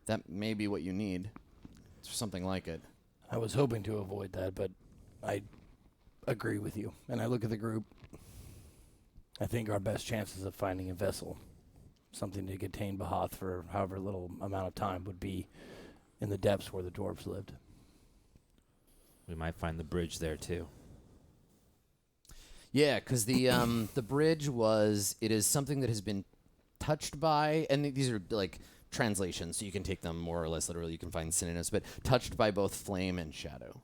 that may be what you need. Something like it. I was hoping to avoid that, but I agree with you. And I look at the group. I think our best chances of finding a vessel, something to contain Bahath for however little amount of time, would be in the depths where the dwarves lived. We might find the bridge there too. Yeah, because the bridge is something that has been touched by, and these are like translations, so you can take them more or less literally. You can find synonyms, but touched by both flame and shadow,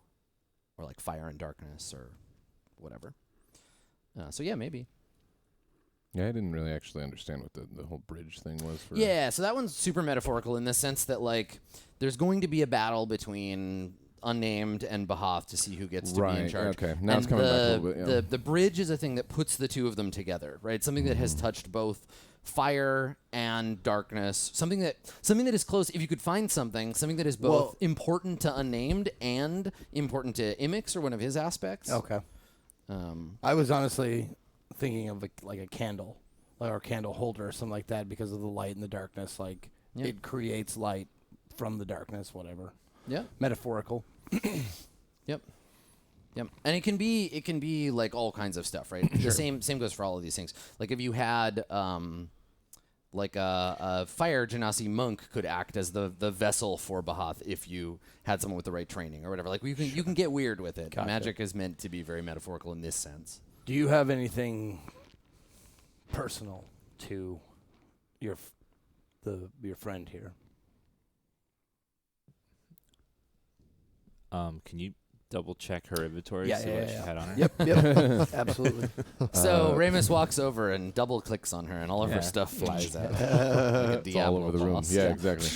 or like fire and darkness, or whatever. So yeah, maybe. Yeah, I didn't really actually understand what the whole bridge thing was. For Yeah, so that one's super metaphorical in the sense that like there's going to be a battle between Unnamed and Bahath to see who gets to be in charge. Okay, now it's coming back a little bit. Yeah. The bridge is a thing that puts the two of them together, right? Something that has touched both fire and darkness. Something that is close. If you could find something that is both important to Unnamed and important to Imix or one of his aspects. Okay. I was honestly thinking of like a candle, or a candle holder or something like that, because of the light and the darkness. Like it creates light from the darkness, whatever. Yeah. Metaphorical. Yep. And it can be like all kinds of stuff, right? The same goes for all of these things. Like if you had like a fire genasi monk could act as the vessel for Bahath if you had someone with the right training or whatever. Like you can get weird with it. Gotcha. Magic is meant to be very metaphorical in this sense. Do you have anything personal to your friend here? Can you double check her inventory? Yeah, see what she had on her? Yep, absolutely. So Ramus walks over and double clicks on her, and all of her stuff flies out. Like a It's all over the room. boss. Yeah, exactly.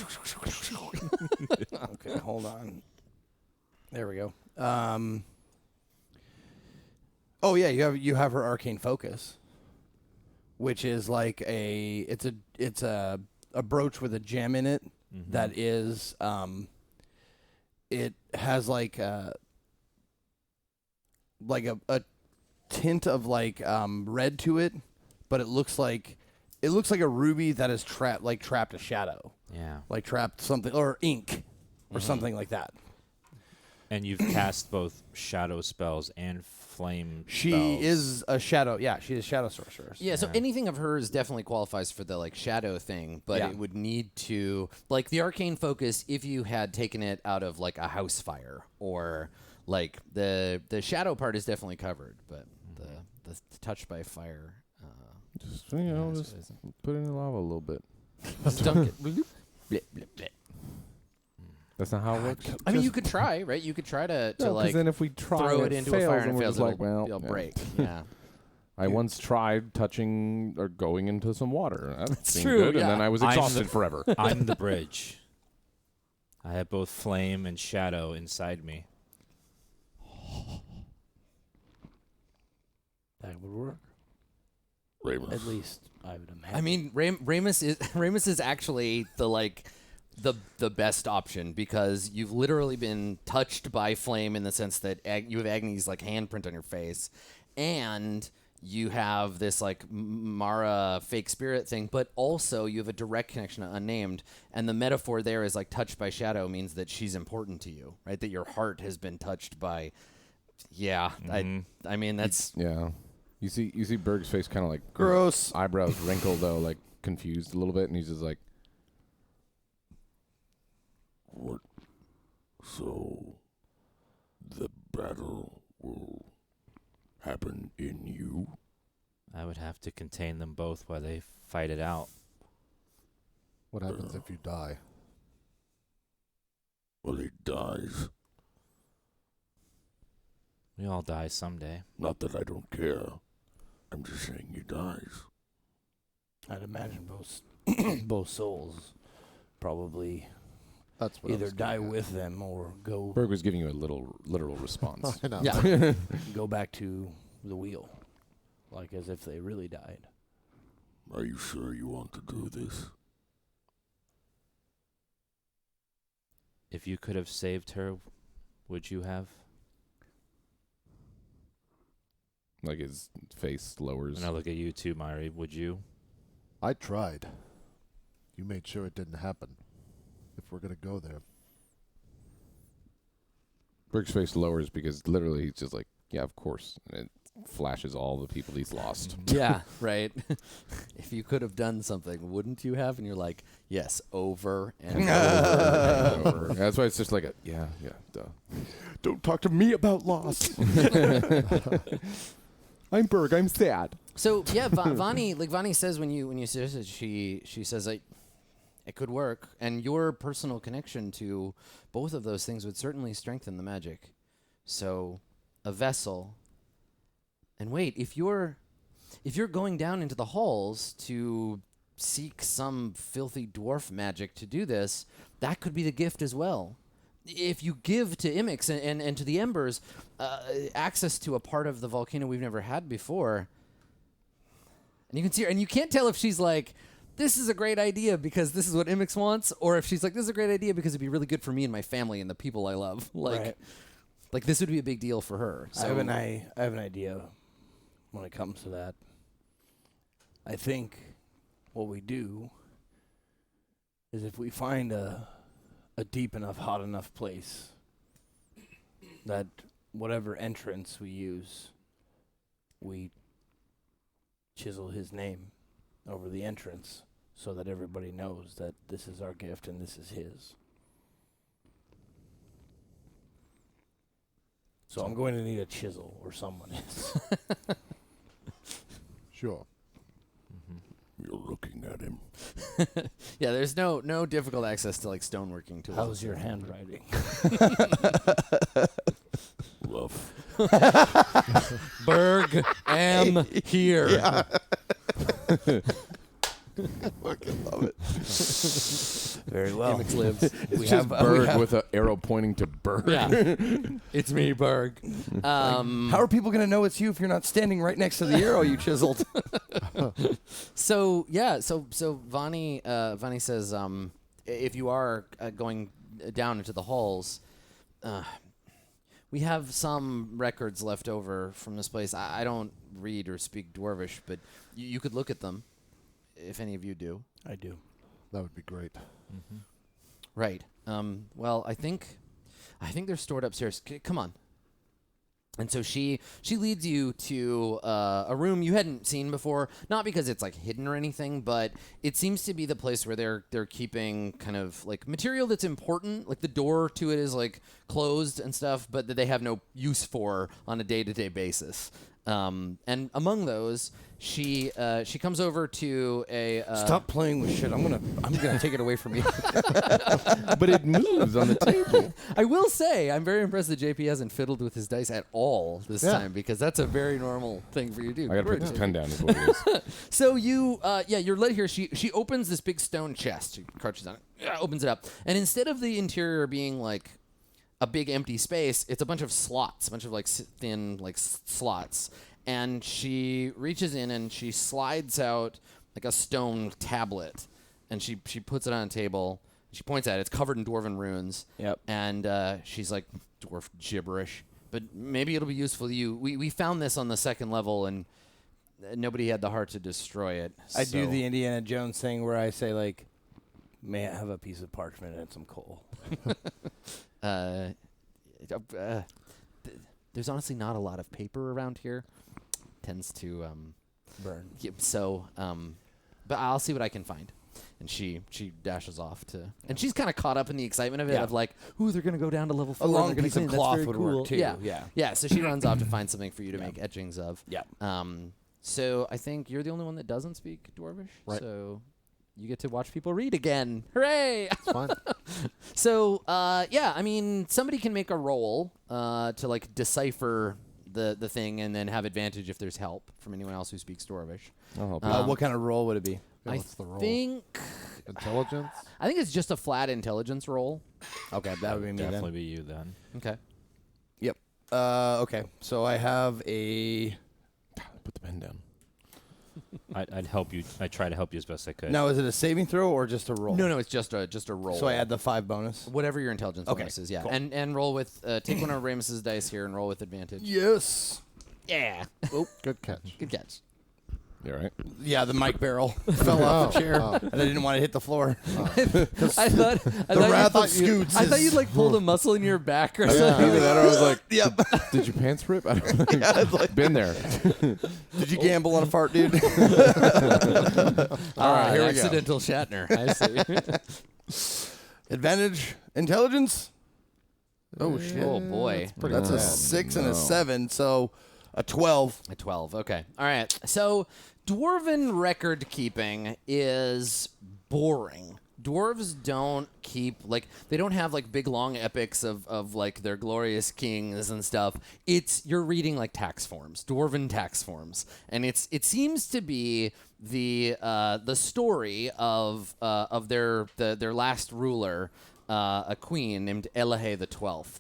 Okay, hold on. There we go. Oh yeah, you have her arcane focus, which is like it's a brooch with a gem in it that is it has like a tint of like red to it, but it looks like a ruby that is trapped a shadow. Yeah. Like trapped something, or ink or something like that. And you've cast both shadow spells and flame She spells. is a shadow. Yeah, she is shadow sorceress. Yeah, so anything of hers definitely qualifies for the like shadow thing, but Yeah. it would need to like the arcane focus if you had taken it out of like a house fire, or like the shadow part is definitely covered, but the touch by fire. Just, just put it in the lava a little bit. Just dunk it. Blip, blip, blip. That's not how it works. I mean, you could try, right? You could try to like then if we try throw and it into fails, a fire then and it we're fails, just like, well, it'll yeah. break. Yeah. I once tried touching or going into some water. That seemed true, good, yeah. and then I was I'm exhausted the- forever. I'm the bridge. I have both flame and shadow inside me. That would work. Ramus. At least I would imagine. I mean, Ramus is actually the best option, because you've literally been touched by flame in the sense that you have Agni's like handprint on your face, and you have this like Mara fake spirit thing, but also you have a direct connection to Unnamed, and the metaphor there is like touched by shadow means that she's important to you, right? That your heart has been touched by. Yeah, I mean that's Yeah. You see Berg's face kind of like gross. eyebrows wrinkled though, like confused a little bit, and he's just like, What? So, the battle will happen in you? I would have to contain them both while they fight it out. What happens if you die? Well, he dies. We all die someday. Not that I don't care. I'm just saying he dies. I'd imagine both souls probably That's what I either was die getting at. with them or go Berg was giving you a literal response. I know. yeah. go back to the wheel, like as if they really died. Are you sure you want to do this? If you could have saved her, would you have? Like his face lowers. And I look at you too, Myri. Would you? I tried. You made sure it didn't happen. If we're gonna go there, Berg's face lowers because literally he's just like, yeah, of course. And it flashes all the people he's lost. Yeah, right. If you could have done something, wouldn't you have? And you're like, yes, over and over and over. That's why it's just like duh. Don't talk to me about loss. I'm Berg. I'm sad. So yeah, Vani says when you suggest it, she says like it could work, and your personal connection to both of those things would certainly strengthen the magic. So a vessel. And wait, if you're going down into the halls to seek some filthy dwarf magic to do this, that could be the gift as well. If you give to Imix and to the Embers access to a part of the volcano we've never had before, and you can see her, and you can't tell if she's like, this is a great idea because this is what Imix wants, or if she's like, this is a great idea because it'd be really good for me and my family and the people I love. Like, Right. Like this would be a big deal for her. So I have an idea when it comes to that. I think what we do is if we find a deep enough, hot enough place that whatever entrance we use, we chisel his name over the entrance so that everybody knows that this is our gift and this is his. So I'm going to need a chisel or someone is. Sure. You're looking at him. yeah, there's no difficult access to like stoneworking tools. How's your handwriting? Rough. Berg am here. Yeah. Fucking love it. Very well. lives. It's We just have- Berg we have- with an arrow pointing to Berg. Yeah. It's me, Berg. How are people going to know it's you if you're not standing right next to the arrow you chiseled? So Vani says, if you are going down into the halls, we have some records left over from this place. I don't read or speak Dwarvish, but you could look at them if any of you do. I do. That would be great. Right. Well, I think they're stored upstairs. Come on. And so she leads you to a room you hadn't seen before, not because it's like hidden or anything, but it seems to be the place where they're keeping kind of like material that's important. Like the door to it is like closed and stuff, but that they have no use for on a day-to-day basis. And among those, she comes over to a Stop playing with shit. I'm gonna take it away from you. But it moves on the table. I will say, I'm very impressed that JP hasn't fiddled with his dice at all this time, because that's a very normal thing for you to do. I gotta put this pen down is what it is. So you're led here. She opens this big stone chest. She crouches on it, opens it up, and instead of the interior being like a big empty space, it's a bunch of slots, a bunch of like thin like slots. And she reaches in and she slides out like a stone tablet, and she puts it on a table. She points at it. It's covered in Dwarven runes. Yep. And she's like, dwarf gibberish, but maybe it'll be useful to you. We found this on the second level, and nobody had the heart to destroy it. I do so- the Indiana Jones thing where I say like, may I have a piece of parchment and some coal? There's honestly not a lot of paper around here. Tends to Burn. but I'll see what I can find. And she dashes off to, and she's kind of caught up in the excitement of it, of like, ooh, they're gonna go down to level 4. A long they're gonna piece of clean. That's cloth very would cool. work too. Yeah, yeah. So she runs off to find something for you to make etchings of. Yeah. So I think you're the only one that doesn't speak Dwarvish. Right. So you get to watch people read again. Hooray! It's fine. So, I mean, somebody can make a roll to like decipher the thing, and then have advantage if there's help from anyone else who speaks Dwarvish. I'll help you. What kind of roll would it be? Yeah, I what's the roll? think Intelligence? I think it's just a flat intelligence roll. Okay, that would be me Definitely then. be you then. Okay. Yep. Okay, so I have a. Put the pen down. I'd help you. I try to help you as best I could. Now, is it a saving throw or just a roll? No, it's just a roll. So I add the 5 bonus. whatever your intelligence Okay, bonus is, yeah. cool. And roll with take one of Ramus's dice here and roll with advantage. Yes. Yeah. Oh, good catch. Good catch. You all right? Yeah, the mic barrel fell off the chair, and I didn't want to hit the floor. I thought The wrath of Scoots. I thought you'd like pulled a muscle in your back or Either something. that or I was like, Yep. did your pants rip? I don't know. Been there. Did you gamble on a fart, dude? All right, here we go. Accidental Shatner. I see. Advantage, intelligence. Oh shit! Oh boy. That's a 6 and a 7, so a 12. A 12. Okay. All right. So Dwarven record keeping is boring. Dwarves don't keep, like, they don't have, like, big, long epics of like, their glorious kings and stuff. You're reading, like, tax forms, Dwarven tax forms. And it seems to be the story of their last ruler, a queen named Elahe the 12th.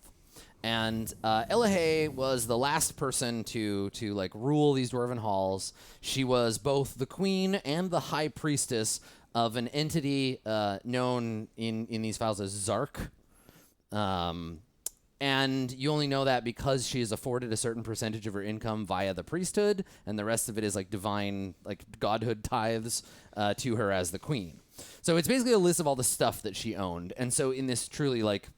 And Elahe was the last person to like rule these Dwarven halls. She was both the queen and the high priestess of an entity known in these files as Zark. And you only know that because she is afforded a certain percentage of her income via the priesthood, and the rest of it is like divine, like godhood tithes to her as the queen. So it's basically a list of all the stuff that she owned. And so in this truly like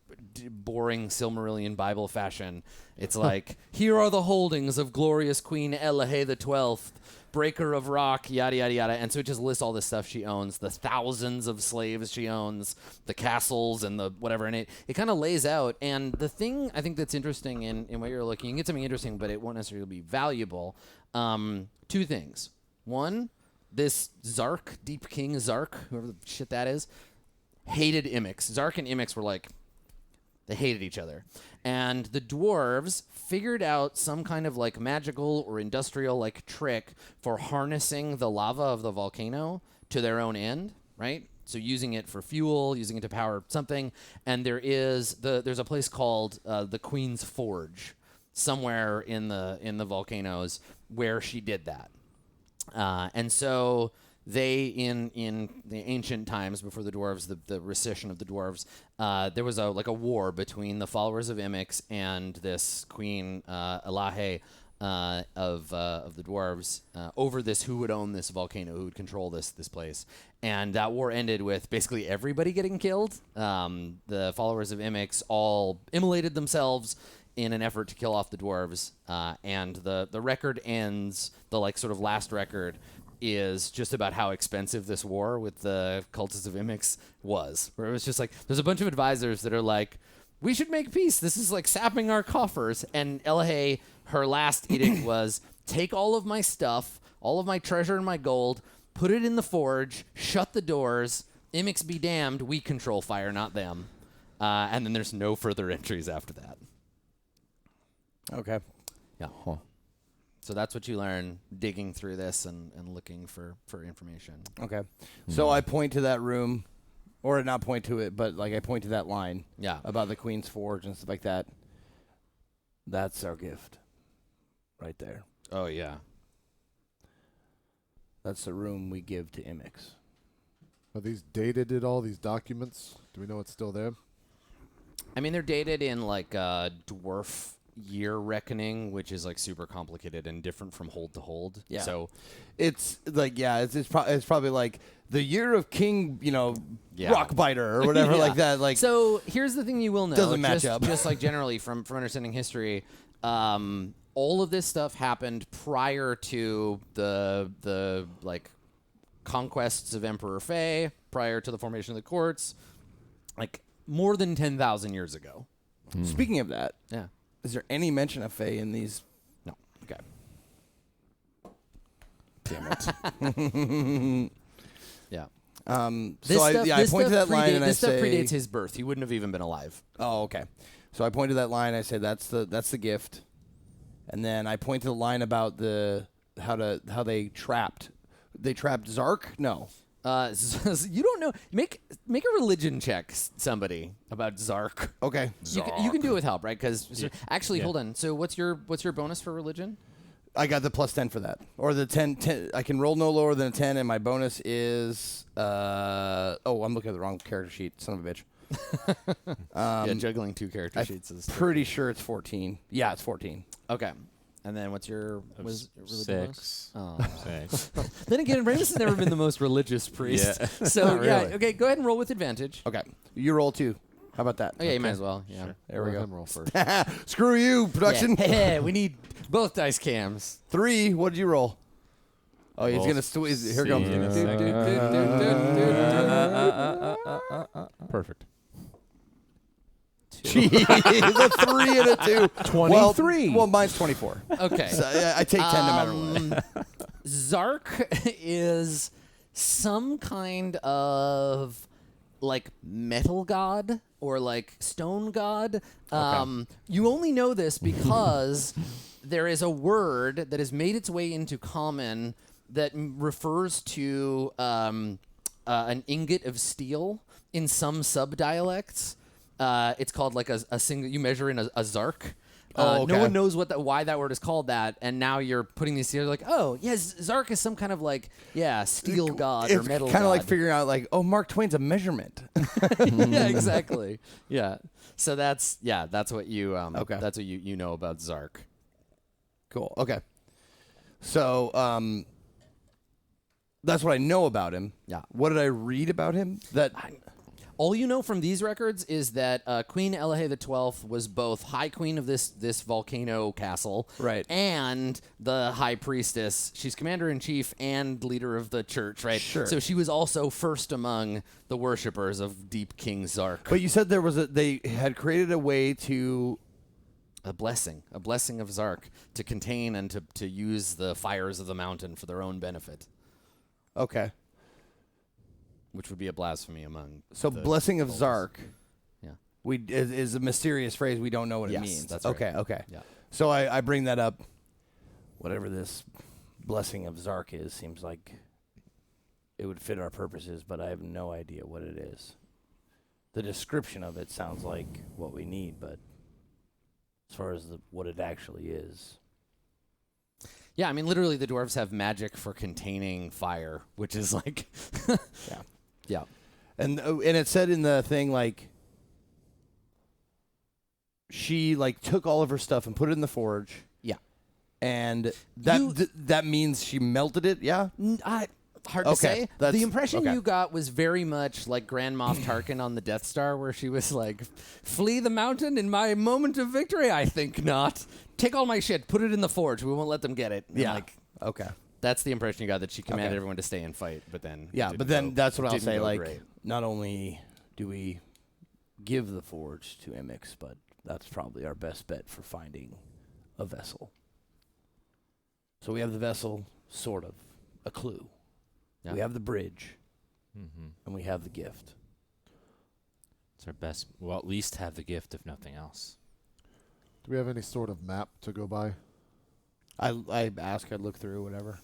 boring Silmarillion Bible fashion, it's like, here are the holdings of glorious Queen Elahe the 12th, breaker of rock, yada, yada, yada. And so it just lists all this stuff she owns, the thousands of slaves she owns, the castles and the whatever. And it kind of lays out. And the thing I think that's interesting in what you're looking, you get something interesting, but it won't necessarily be valuable. Two things. One, this Zark, Deep King Zark, whoever the shit that is, hated Imix. Zark and Imix were like, they hated each other. And the dwarves figured out some kind of like magical or industrial like trick for harnessing the lava of the volcano to their own end, right? So using it for fuel, using it to power something. And there's a place called the Queen's Forge somewhere in the volcanoes where she did that. And so they, in the ancient times before the dwarves, the recession of the dwarves, there was a war between the followers of Imix and this queen Elahe of the dwarves over this who would own this volcano, who would control this place. And that war ended with basically everybody getting killed. The followers of Imix all immolated themselves in an effort to kill off the dwarves, and the record ends, the like sort of last record is just about how expensive this war with the cultists of Imix was, where it was just like, there's a bunch of advisors that are like, we should make peace, this is like sapping our coffers. And Elahe, her last edict was, take all of my stuff, all of my treasure and my gold, put it in the forge, shut the doors, Imix be damned, we control fire, not them. And then there's no further entries after that. Okay. Yeah. Huh. So that's what you learn digging through this and looking for information. Okay. So I point to that room, or not point to it, but like I point to that line. Yeah. About the Queen's Forge and stuff like that. That's our gift. Right there. Oh, yeah. That's the room we give to Imix. Are these dated at all, these documents? Do we know it's still there? I mean, they're dated in like dwarf year reckoning, which is like super complicated and different from hold to hold. Yeah. So It's like, yeah, it's probably like the year of King, Yeah. Rockbiter or whatever Yeah. like that. Like, so here's the thing you will know. Doesn't match just, up. Just like generally from understanding history, all of this stuff happened prior to the like conquests of Emperor Faye, prior to the formation of the courts, like more than 10,000 years ago. Speaking of that, Yeah. is there any mention of Faye in these? No. Okay. Damn it. Yeah. So I point to that line and I this stuff say, predates his birth. He wouldn't have even been alive. oh, okay. So I point to that line. I say that's the gift, and then I point to the line about how they trapped Zark. No. You don't know. Make a religion check, somebody, about Zark. Okay. You can do it with help, right? Because actually, Yeah. hold on. So what's your bonus for religion? I got the +10 for that, or the 10. I can roll no lower than a 10, and my bonus is I'm looking at the wrong character sheet. Son of a bitch. Yeah, juggling two character I'm sheets is pretty sure it's 14. Yeah, it's 14. okay. And then what's your religion bonus? 6. Oh. 6. Then again, Ramus has never been the most religious priest. Yeah. So Not yeah, really. okay. Go ahead and roll with advantage. Okay, you roll 2. How about that? Oh yeah, you might as well. Yeah. Sure. There we Let go. him roll first. Screw you, production. Yeah. We need both dice cams. 3. What did you roll? Oh, he's Roll gonna squeeze. Here C comes. in a second. Perfect. Jeez, a 3 and a 2. 23. Well, mine's 24. Okay. So, I take 10 no matter what. Zark is some kind of like metal god or like stone god. You only know this because there is a word that has made its way into common that refers to an ingot of steel in some sub-dialects. It's called like a single, you measure in a zark. Oh, okay. No one knows why that word is called that, and now you're putting these together like, oh, yes, Zark is some kind of like, steel god or It's metal kind of like god. figuring out like, oh, Mark Twain's a measurement. Yeah, exactly. Yeah. So that's what you Okay. that's what you know about Zark. Cool. Okay. So that's what I know about him. Yeah. What did I read about him? That All you know from these records is that Queen Elahe XII was both High Queen of this volcano castle, Right. and the High Priestess. She's Commander-in-Chief and leader of the church, right? Sure. So she was also first among the worshippers of Deep King Zark. But you said they had created a way to. A blessing of Zark to contain and to use the fires of the mountain for their own benefit, Okay. which would be a blasphemy among. So the blessing of cultists. Zark. Yeah. Is a mysterious phrase. We don't know what Yes, it means. that's right. Okay. Yeah. So I bring that up. Whatever this blessing of Zark is, seems like it would fit our purposes, but I have no idea what it is. The description of it sounds like what we need, but as far as what it actually is. Yeah, I mean, literally, the dwarves have magic for containing fire, which is like, Yeah. yeah, And it said in the thing, like, she, like, took all of her stuff and put it in the forge. yeah. And that You- that means she melted it, yeah? Hard to Okay, say. that's- The impression okay. you got was very much like Grand Moff Tarkin on the Death Star, where she was like, "Flee the mountain in my moment of victory." I think not. Take all my shit, put it in the forge. We won't let them get it. And, Yeah. like Okay. that's the impression you got, that she commanded Okay. everyone to stay and fight. But then, Yeah, it but didn't then go- that's what it I'll didn't say. go Like, great. not only do we give the forge to Imix, but that's probably our best bet for finding a vessel. So we have the vessel, sort of, a clue. Yeah. We have the bridge, Mm-hmm. and we have the gift. It's our best. Well, at least have the gift, if nothing else. Do we have any sort of map to go by? I ask, I'd look through, whatever.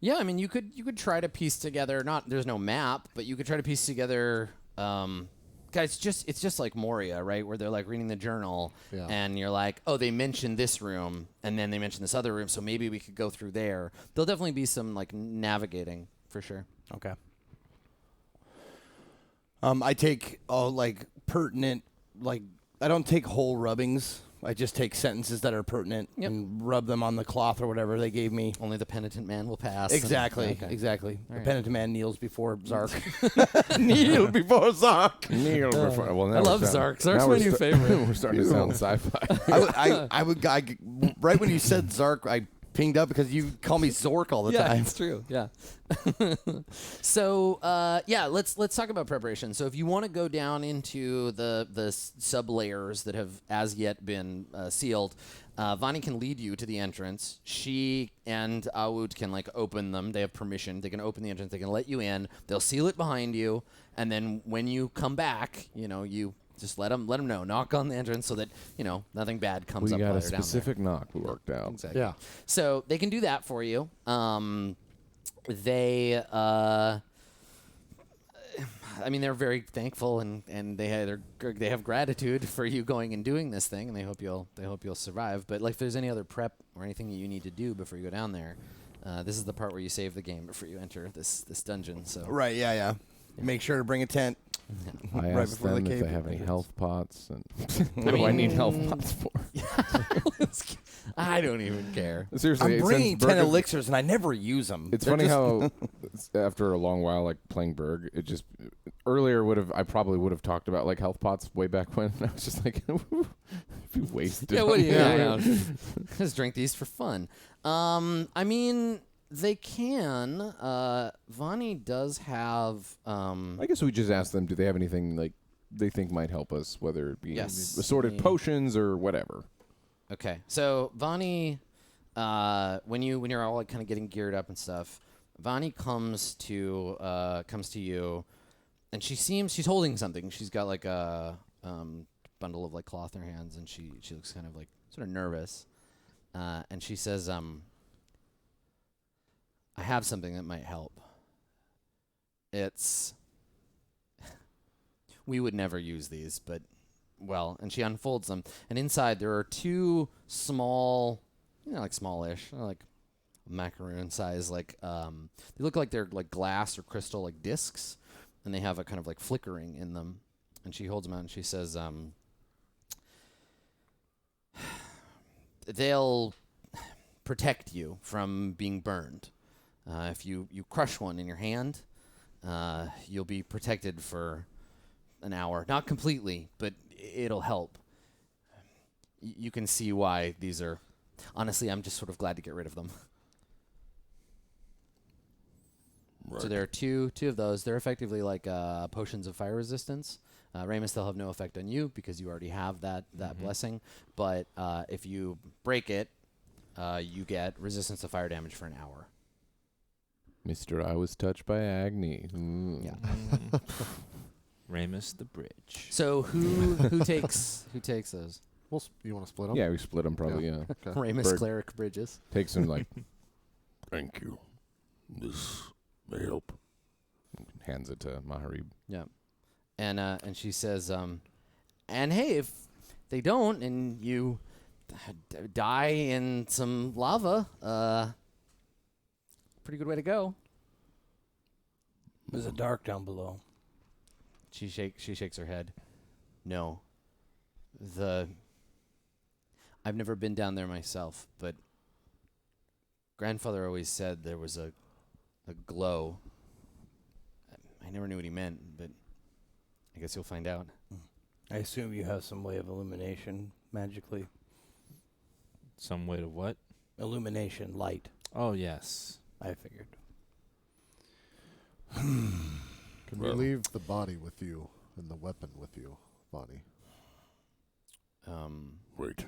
Yeah, I mean, you could try to piece together. There's no map, but you could try to piece together. Guys, it's just like Moria, right? Where they're like reading the journal, Yeah. and you're like, oh, they mentioned this room, and then they mentioned this other room, so maybe we could go through there. There'll definitely be some like navigating for sure. Okay. I take all like pertinent, like I don't take whole rubbings. I just take sentences that are pertinent Yep. and rub them on the cloth or whatever they gave me. Only the penitent man will pass. Exactly, Okay. exactly. All The right. penitent man kneels before Zark. Kneel before Zark. Neil before- well, now I we're love starting- Zark. Zark's now my we're new favorite. We're starting to sound sci-fi. Right when you said Zark, I pinged up because you call me Zork all the Yeah, time. it's true. Yeah. So let's talk about preparation. So if you want to go down into the sub layers that have as yet been sealed, Vani can lead you to the entrance. She and Aoud can like open them. They have permission. They can open the entrance. They can let you in. They'll seal it behind you, and then when you come back, you just let them know. Knock on the entrance so that nothing bad comes We up got while a you're down there. specific knock we worked out. Exactly. Yeah. So they can do that for you. They're very thankful and they have gratitude for you going and doing this thing, and they hope you'll survive. But like, if there's any other prep or anything that you need to do before you go down there, this is the part where you save the game before you enter this dungeon. So Right, yeah. Make sure to bring a tent. I Right asked before the them if cave they have any entrance. health pots, and what do I need health pots for? I don't even care. Seriously, I'm since bringing Berg 10 is- elixirs and I never use them. It's funny how after a long while, like playing Berg, it just earlier I probably would have talked about like health pots way back when. I was just like, if you wasted. Yeah, what do you? on Yeah, me. just drink these for fun. I mean, they can. Vani does have. I guess we just asked them, do they have anything like they think might help us, whether it be Yes. assorted potions or whatever. Okay, so Vani, when you're all like kind of getting geared up and stuff, Vani comes to you, and she's holding something. She's got like a bundle of like cloth in her hands, and she looks kind of like sort of nervous, and she says, "I have something that might help. We would never use these, but well, and she unfolds them, and inside there are two small, like smallish, like macaroon size, like they look like they're like glass or crystal, like discs, and they have a kind of like flickering in them. And she holds them out and she says, they'll protect you from being burned. If you crush one in your hand, you'll be protected for an hour. Not completely, but it'll help. You can see why these are... Honestly, I'm just sort of glad to get rid of them. Right. So there are two of those. They're effectively like potions of fire resistance. Ramus, they'll have no effect on you because you already have that blessing. But if you break it, you get resistance to fire damage for an hour. Mr. I was touched by Agni. Yeah. Ramus the Bridge. So who takes those? You want to split them? Yeah, we split them probably, yeah. Okay. Ramus Berg. Cleric Bridges. Takes him, like, Thank you. This may help. hands it to Maharib. Yeah. And she says, and hey, if they don't and you die in some lava, pretty good way to go. Is it dark down below? She shakes her head. No. I've never been down there myself, but grandfather always said there was a glow. I never knew what he meant, but I guess you'll find out. I assume you have some way of illumination magically. Some way to what? Illumination, light. Oh, yes. I figured. Can we Well- leave the body with you and the weapon with you, Vani? Wait.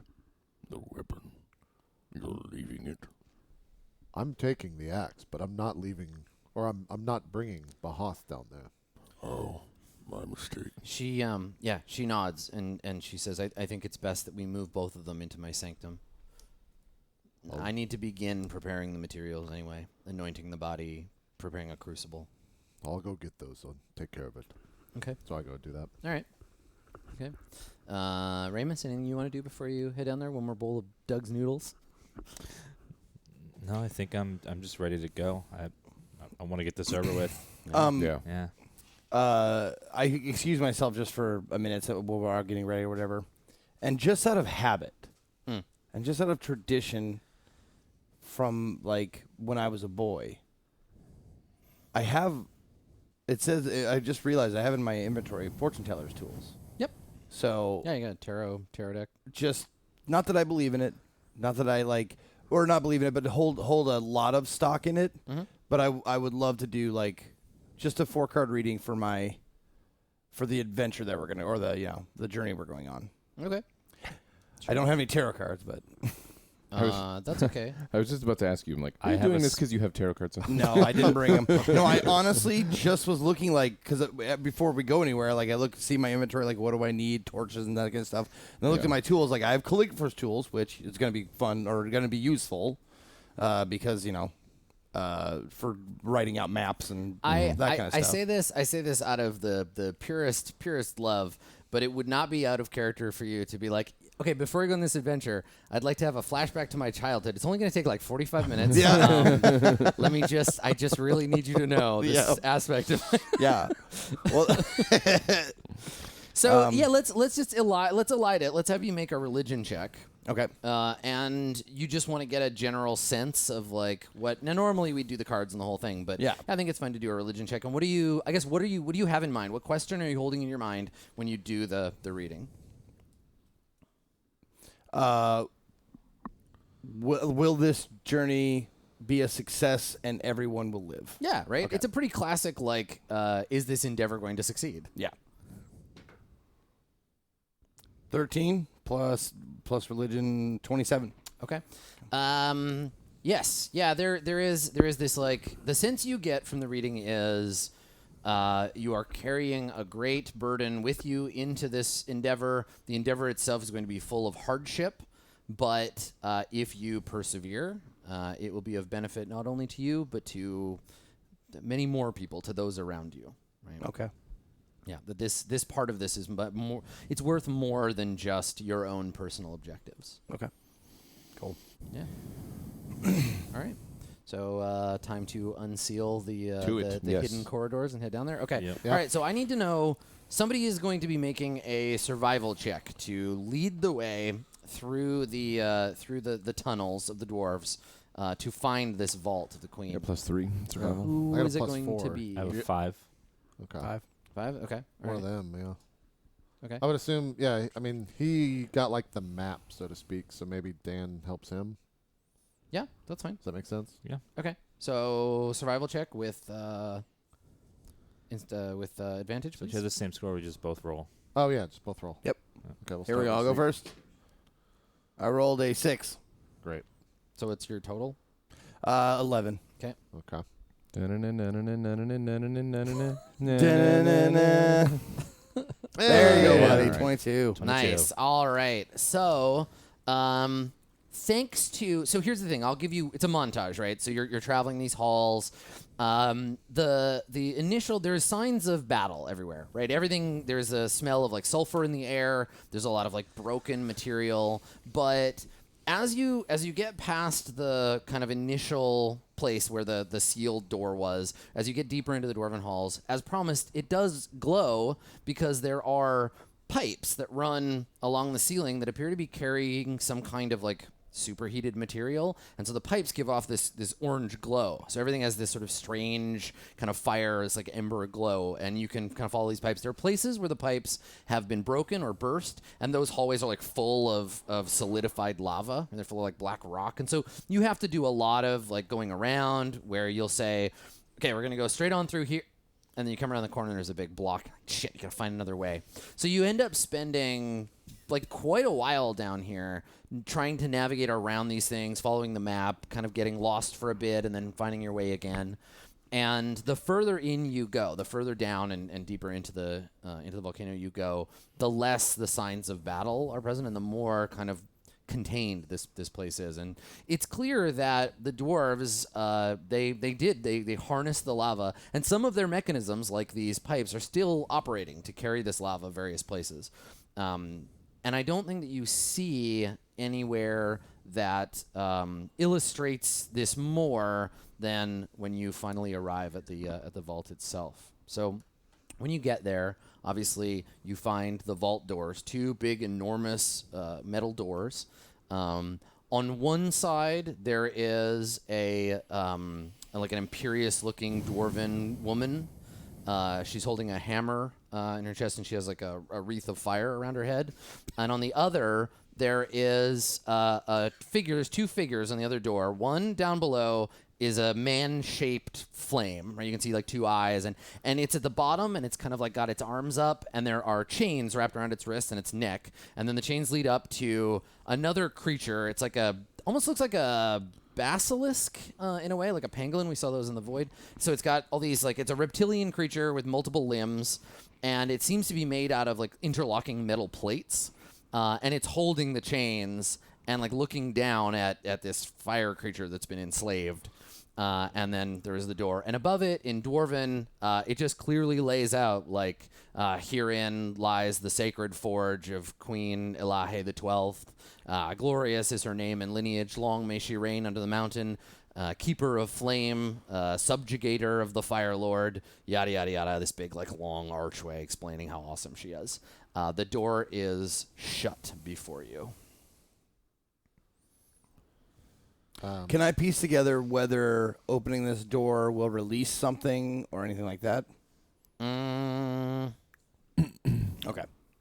The weapon. You're leaving it? I'm taking the axe, but I'm not leaving, or I'm not bringing Bahoth down there. Oh, my mistake. She nods and she says, I think it's best that we move both of them into my sanctum. Oh. I need to begin preparing the materials anyway, anointing the body, preparing a crucible. I'll go get those. I'll take care of it. Okay. So I go do that. All right. Okay. Ramus, anything you want to do before you head down there? One more bowl of Doug's noodles? No, I think I'm just ready to go. I want to get this over with. Yeah. Yeah. I excuse myself just for a minute so while we are getting ready or whatever. And just out of habit and just out of tradition from like when I was a boy, I just realized I have in my inventory fortune teller's tools. Yep. So Yeah, you got a tarot deck. just not that I believe in it, not that I like or not believe in it, but hold a lot of stock in it. Mm-hmm. But I would love to do like just a 4-card reading for the adventure that we're gonna or the journey we're going on. Okay. I don't have any tarot cards, but That's okay. I was just about to ask you, I'm like, are I you have doing a this s- because you have tarot cards on? no, I didn't bring them. No, I honestly just was looking like because before we go anywhere, like I see my inventory, like what do I need, torches and that kind of stuff. And I looked Yeah. at my tools, like I have calligrapher's tools, which is going to be fun or going to be useful, because for writing out maps and that kind of stuff. I say this out of the purest love, but it would not be out of character for you to be like, okay, before we go on this adventure, I'd like to have a flashback to my childhood. It's only going to take like 45 minutes. Yeah. I just really need you to know this aspect of Yeah. Well, So let's just elide it. Let's have you make a religion check. okay. And you just want to get a general sense of like what. Now, normally we do the cards and the whole thing, but Yeah. I think it's fun to do a religion check. And what do you have in mind? What question are you holding in your mind when you do the reading? Will this journey be a success and everyone will live? Yeah, right. Okay. It's a pretty classic like, is this endeavor going to succeed? Yeah. 13 plus religion 27. Okay. Yes. Yeah. There is this like the sense you get from the reading is you are carrying a great burden with you into this endeavor. The endeavor itself is going to be full of hardship, but if you persevere, it will be of benefit not only to you but to many more people, to those around you. Right. Okay. Yeah, that this part of this is more. It's worth more than just your own personal objectives. Okay. Cool. Yeah. All right. So time to unseal the Yes. hidden corridors and head down there. Okay. Yep. All right. So I need to know. Somebody is going to be making a survival check to lead the way through the tunnels of the dwarves to find this vault of the queen. Yeah, +3 survival. Who I got a is it plus going 4. to be? I have a 5. Okay. 5? Okay. All One of right. them, yeah. Okay. I would assume, yeah, I mean, he got like the map, so to speak, so maybe Dan helps him. Yeah, that's fine. Does that make sense? Okay. So survival check with advantage, So please. you have the same score. We just both roll. Oh, yeah, just both roll. Yep. Okay, we'll Here we start go. I'll with go C. first. I rolled a 6. Great. So it's your total. 11. Okay. There you go, Yeah. buddy. All right. 22. 22. Nice. All right. So, thanks to here's the thing. I'll give you. It's a montage, right? So you're traveling these halls. The initial there's signs of battle everywhere, right? Everything there's a smell of like sulfur in the air. There's a lot of like broken material, but as you get past the kind of initial place where the sealed door was, as you get deeper into the Dwarven halls, as promised, it does glow because there are pipes that run along the ceiling that appear to be carrying some kind of like superheated material, and so the pipes give off this orange glow. So everything has this sort of strange kind of fire, it's like ember glow, and you can kind of follow these pipes. There are places where the pipes have been broken or burst, and those hallways are like full of solidified lava, and they're full of like black rock. And so you have to do a lot of like going around where you'll say, okay, we're gonna go straight on through here. And then you come around the corner and there's a big block. Shit, you gotta find another way. So you end up spending like quite a while down here trying to navigate around these things, following the map, kind of getting lost for a bit and then finding your way again. And the further in you go, the further down and deeper into the volcano you go, the less the signs of battle are present and the more kind of contained this place is. And it's clear that the dwarves they harnessed the lava, and some of their mechanisms like these pipes are still operating to carry this lava various places. And I don't think that you see anywhere that illustrates this more than when you finally arrive at the vault itself. So when you get there, obviously you find the vault doors, 2 big, enormous metal doors. On one side, there is a like an imperious-looking dwarven woman. She's holding a hammer in her chest, and she has like a wreath of fire around her head. And on the other, there is a figure. There's 2 figures on the other door. One down below is a man-shaped flame, right? You can see like 2 eyes, and it's at the bottom, and it's kind of like got its arms up, and there are chains wrapped around its wrists and its neck, and then the chains lead up to another creature. It's like almost looks like a basilisk in a way, like a pangolin. We saw those in the void. So it's got all these it's a reptilian creature with multiple limbs, and it seems to be made out of like interlocking metal plates, and it's holding the chains and like looking down at this fire creature that's been enslaved. And then there is the door. And above it, in Dwarven, it just clearly lays out, like, herein lies the sacred forge of Queen Elahe the 12th. Glorious is her name and lineage. Long may she reign under the mountain. Keeper of flame, subjugator of the Fire Lord, yada, yada, yada. This big, like, long archway explaining how awesome she is. The door is shut before you. Can I piece together whether opening this door will release something or anything like that? Okay.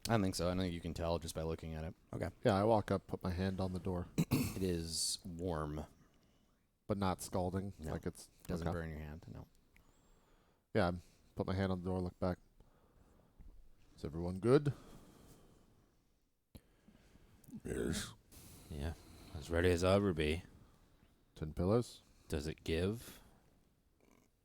I don't think so. I think you can tell just by looking at it. Okay. Yeah, I walk up, put my hand on the door, It is warm. but not scalding. No. Like it's Doesn't okay. burn your hand. No. Yeah, I put my hand on the door, look back. Is everyone good? Yes. Yeah. As ready as I'll ever be. 10 pillows. Does it give?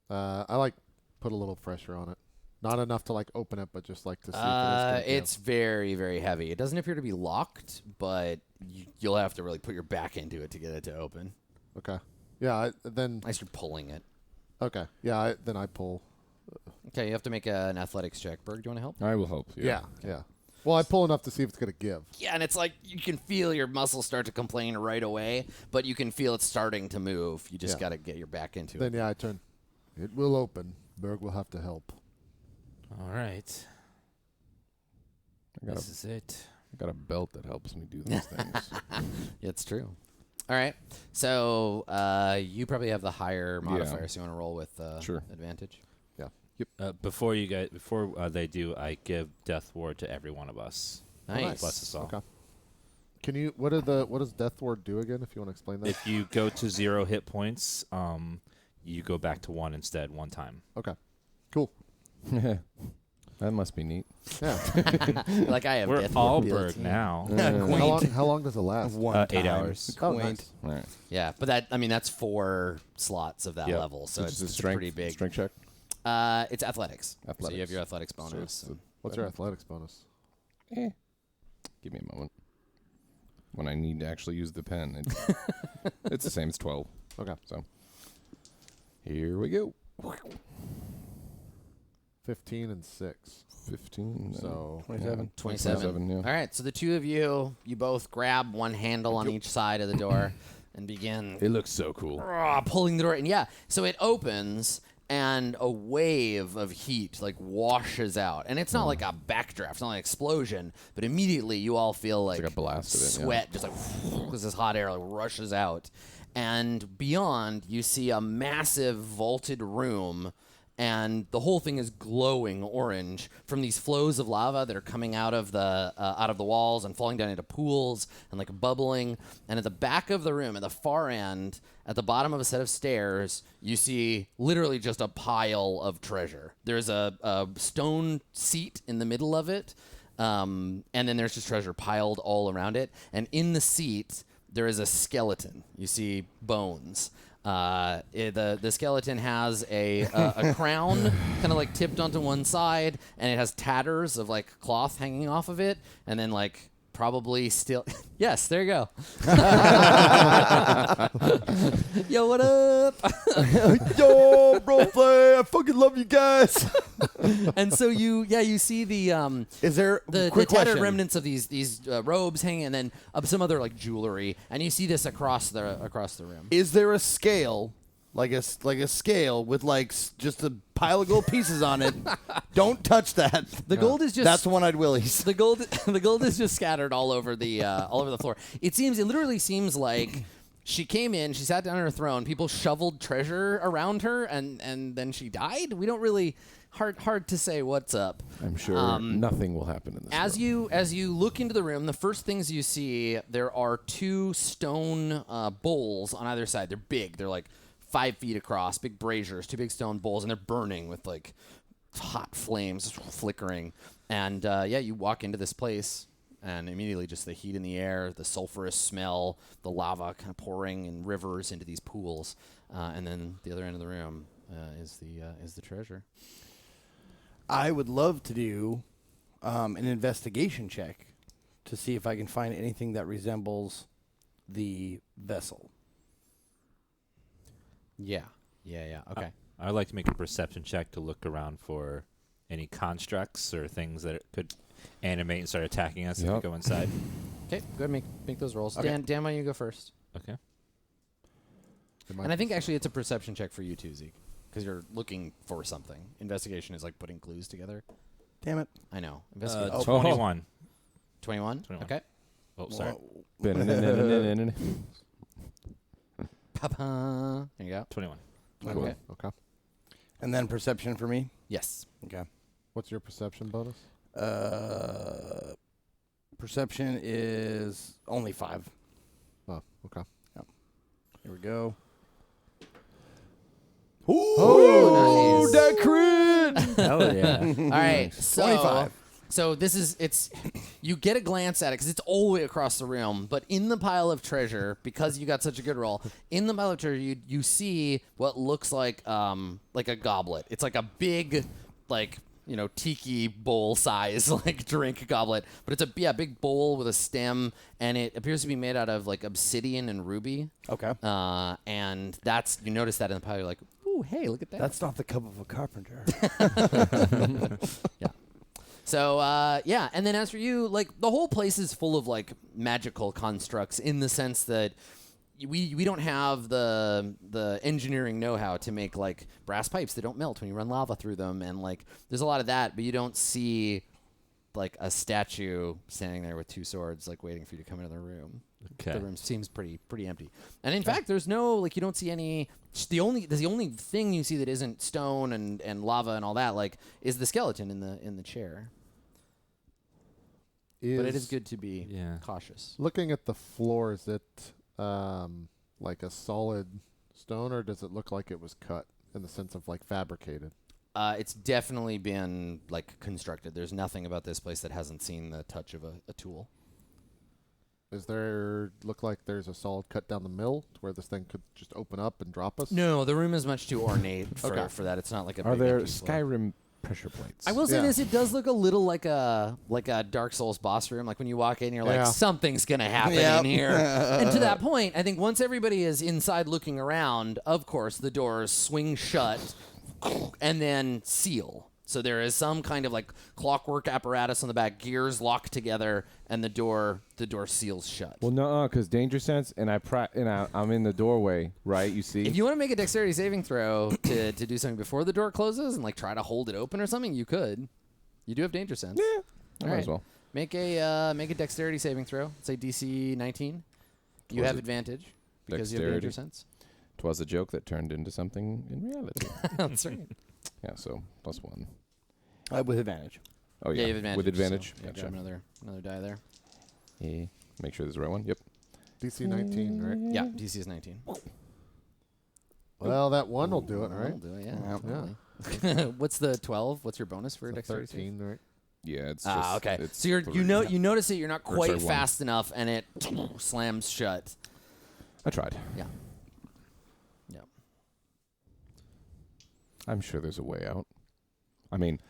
I like put a little pressure on it. Not enough to like open it, but just like to see if it is gonna It's very, very heavy. It doesn't appear to be locked, but you'll have to really put your back into it to get it to open. give. Okay. Yeah, then Unless you're pulling it. okay. Yeah, then I pull Okay, you have to make an athletics check. Berg, do you want to help? I will help. Yeah. Well, I pull enough to see if it's going to give. Yeah, and it's like you can feel your muscles start to complain right away, but you can feel it starting to move. You just got to get your back into Then, it. I turn. It will open. Berg will have to help. All right. This is it. I got a belt that helps me do these things. It's true. All right. So you probably have the higher modifier, so you want to roll with Sure. advantage. Before they do, I give Death Ward to every one of us. Nice. Bless us all. Okay. Can you? What does Death Ward do again? If you want to explain that. If you go to 0 hit points, you go back to 1 instead, 1 time. Okay. Cool. That must be neat. Yeah. Like I have We're Death all Ward built Berg in. now. How long does it last? 8 hours. Oh, Quaint. nice. All right. Yeah, but that's 4 slots of that Yep. level, so It's it's a strength, pretty big. strength check. It's athletics. So you have Athletics. your athletics So bonus. it's the- What's your athletics bonus? Give me a moment. When I need to actually use the pen, it's the same as 12. Okay. So here we go. 15 and 6. 15. So 27. 27. Yeah. All right, so the two of you both grab one handle on each side of the door and begin It looks so cool. pulling the door. And so it opens, and a wave of heat like washes out. And it's not like a backdraft, it's not like an explosion, but immediately you all feel like a blast of it, yeah. sweat, just like because this hot air like rushes out. And beyond, you see a massive vaulted room, and the whole thing is glowing orange from these flows of lava that are coming out of the walls and falling down into pools and like bubbling. And at the back of the room, at the far end, at the bottom of a set of stairs, you see literally just a pile of treasure. There's a stone seat in the middle of it, and then there's just treasure piled all around it. And in the seat, there is a skeleton. You see bones. The skeleton has a crown kind of like tipped onto one side, and it has tatters of like cloth hanging off of it, and then like probably still yes, there you go. Yo, what up? Yo, Rollplay, I fucking love you guys. And so you see the Is there the quick tattered question. remnants of these robes hanging, and then some other like jewelry, and you see this across the room. Is there a scale, like a scale with like just a pile of gold pieces on it? Don't touch that. The gold is just That's the one I'd willies. the gold is just scattered all over the floor. It literally seems like she came in, she sat down on her throne, people shoveled treasure around her, and then she died. We don't really hard to say what's up. I'm sure nothing will happen in this room. As you look into the room, the first things you see, there are 2 stone bowls on either side. They're big. They're like 5 feet across, big braziers, 2 big stone bowls, and they're burning with like hot flames flickering. And you walk into this place, and immediately just the heat in the air, the sulfurous smell, the lava kind of pouring in rivers into these pools, and then the other end of the room is the treasure. I would love to do an investigation check to see if I can find anything that resembles the vessel. Yeah. Okay. I'd like to make a perception check to look around for any constructs or things that could animate and start attacking us if we Yep. go inside. Okay, go ahead and make those rolls. Okay. Dan, why don't you go first? Okay. And I think actually it's a perception check for you too, Zeke, because you're looking for something. Investigation is like putting clues together. Damn it. I know. Investigation. 21. 21? 21. Okay. Oh, sorry. Pa-pa. There you go. 21. Cool. Okay. Okay. And then perception for me. Yes. Okay. What's your perception bonus? Perception is only 5. Oh, okay. Here we go. Oh, nice. that crit! Hell yeah. All right. So, 25. So it's you get a glance at it because it's all the way across the room, but in the pile of treasure, because you got such a good roll, in the pile of treasure you see what looks like a goblet. It's like a big tiki bowl size like drink goblet, but it's a big bowl with a stem, and it appears to be made out of like obsidian and ruby. Okay. And you notice that in the pile. You're like, ooh, oh, hey, look at that. That's not the cup of a carpenter. Yeah. So, yeah. And then as for you, like, the whole place is full of, like, magical constructs in the sense that we don't have the engineering know-how to make, like, brass pipes that don't melt when you run lava through them. And, like, there's a lot of that, but you don't see, like, a statue standing there with two swords, like, waiting for you to come into the room. Okay. The room seems pretty empty. And in fact, there's no, like, you don't see any. The only thing you see that isn't stone and lava and all that, like, is the skeleton in the chair. But it is good to be cautious. Looking at the floor, is it like a solid stone, or does it look like it was cut in the sense of, like, fabricated? It's definitely been, like, constructed. There's nothing about this place that hasn't seen the touch of a tool. Is there look like there's a solid cut down the middle to where this thing could just open up and drop us? No, the room is much too ornate Okay. for that. It's not like a Are big there empty floor. Skyrim pressure plates? I will say Yeah. this: it does look a little like a Dark Souls boss room. Like when you walk in, you're like, Yeah. something's gonna happen in here. And to that point, I think once everybody is inside looking around, of course the doors swing shut and then seal. So there is some kind of like clockwork apparatus on the back, gears lock together, and the door seals shut. Well, no, because danger sense, and I'm in the doorway, right? You see? If you want to make a dexterity saving throw to do something before the door closes and like try to hold it open or something, you could. You do have danger sense. yeah, I All might as well. Make a dexterity saving throw. Say DC 19. You Was have it advantage because you have danger dexterity? sense. 'Twas a joke that turned into something in reality. That's right. Yeah, so +1. With advantage. Oh, Yeah, yeah. you have advantage. With advantage. So, yeah, Gotcha. grab another die there. Yeah. Make sure there's the right one. Yep. DC 19, right? Yeah, DC is 19. Well, that one will do it, That'll right? do it, yeah. Totally. What's the 12? What's your bonus for So dexterity? save? 13, right? Yeah, it's just... Ah, okay. It's So you three. notice it. You're not Or, quite sorry, one. fast enough, and it slams shut. I tried. Yeah. I'm sure there's a way out. I mean,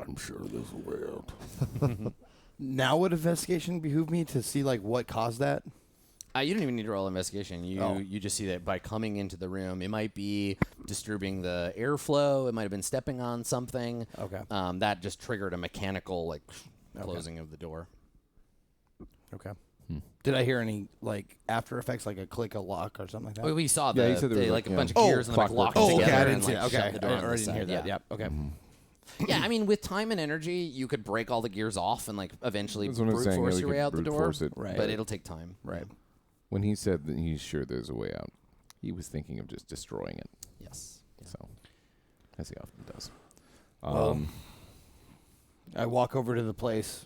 I'm sure there's a way out. Now would investigation behoove me to see like what caused that? You don't even need to roll investigation. You just see that by coming into the room, it might be disturbing the airflow. It might have been stepping on something. Okay. That just triggered a mechanical like closing of the door. Okay. Did I hear any like after effects, like a click, a lock, or something like that? Oh, we saw Yeah, the he said there was like a like, bunch of yeah. gears and like clockwork. locked Oh, together. okay. I and, didn't see like, it. Okay. shut the door on I the didn't hear side. that. Yep. Okay. Yeah, I mean, with time and energy, you could break all the gears off and like eventually that's what I'm brute saying. force we your way could out the brute door. force it. Right. But it'll take time. Right. When he said that he's sure there's a way out, he was thinking of just destroying it. Yes. Yeah. So, as he often does. Well, I walk over to the place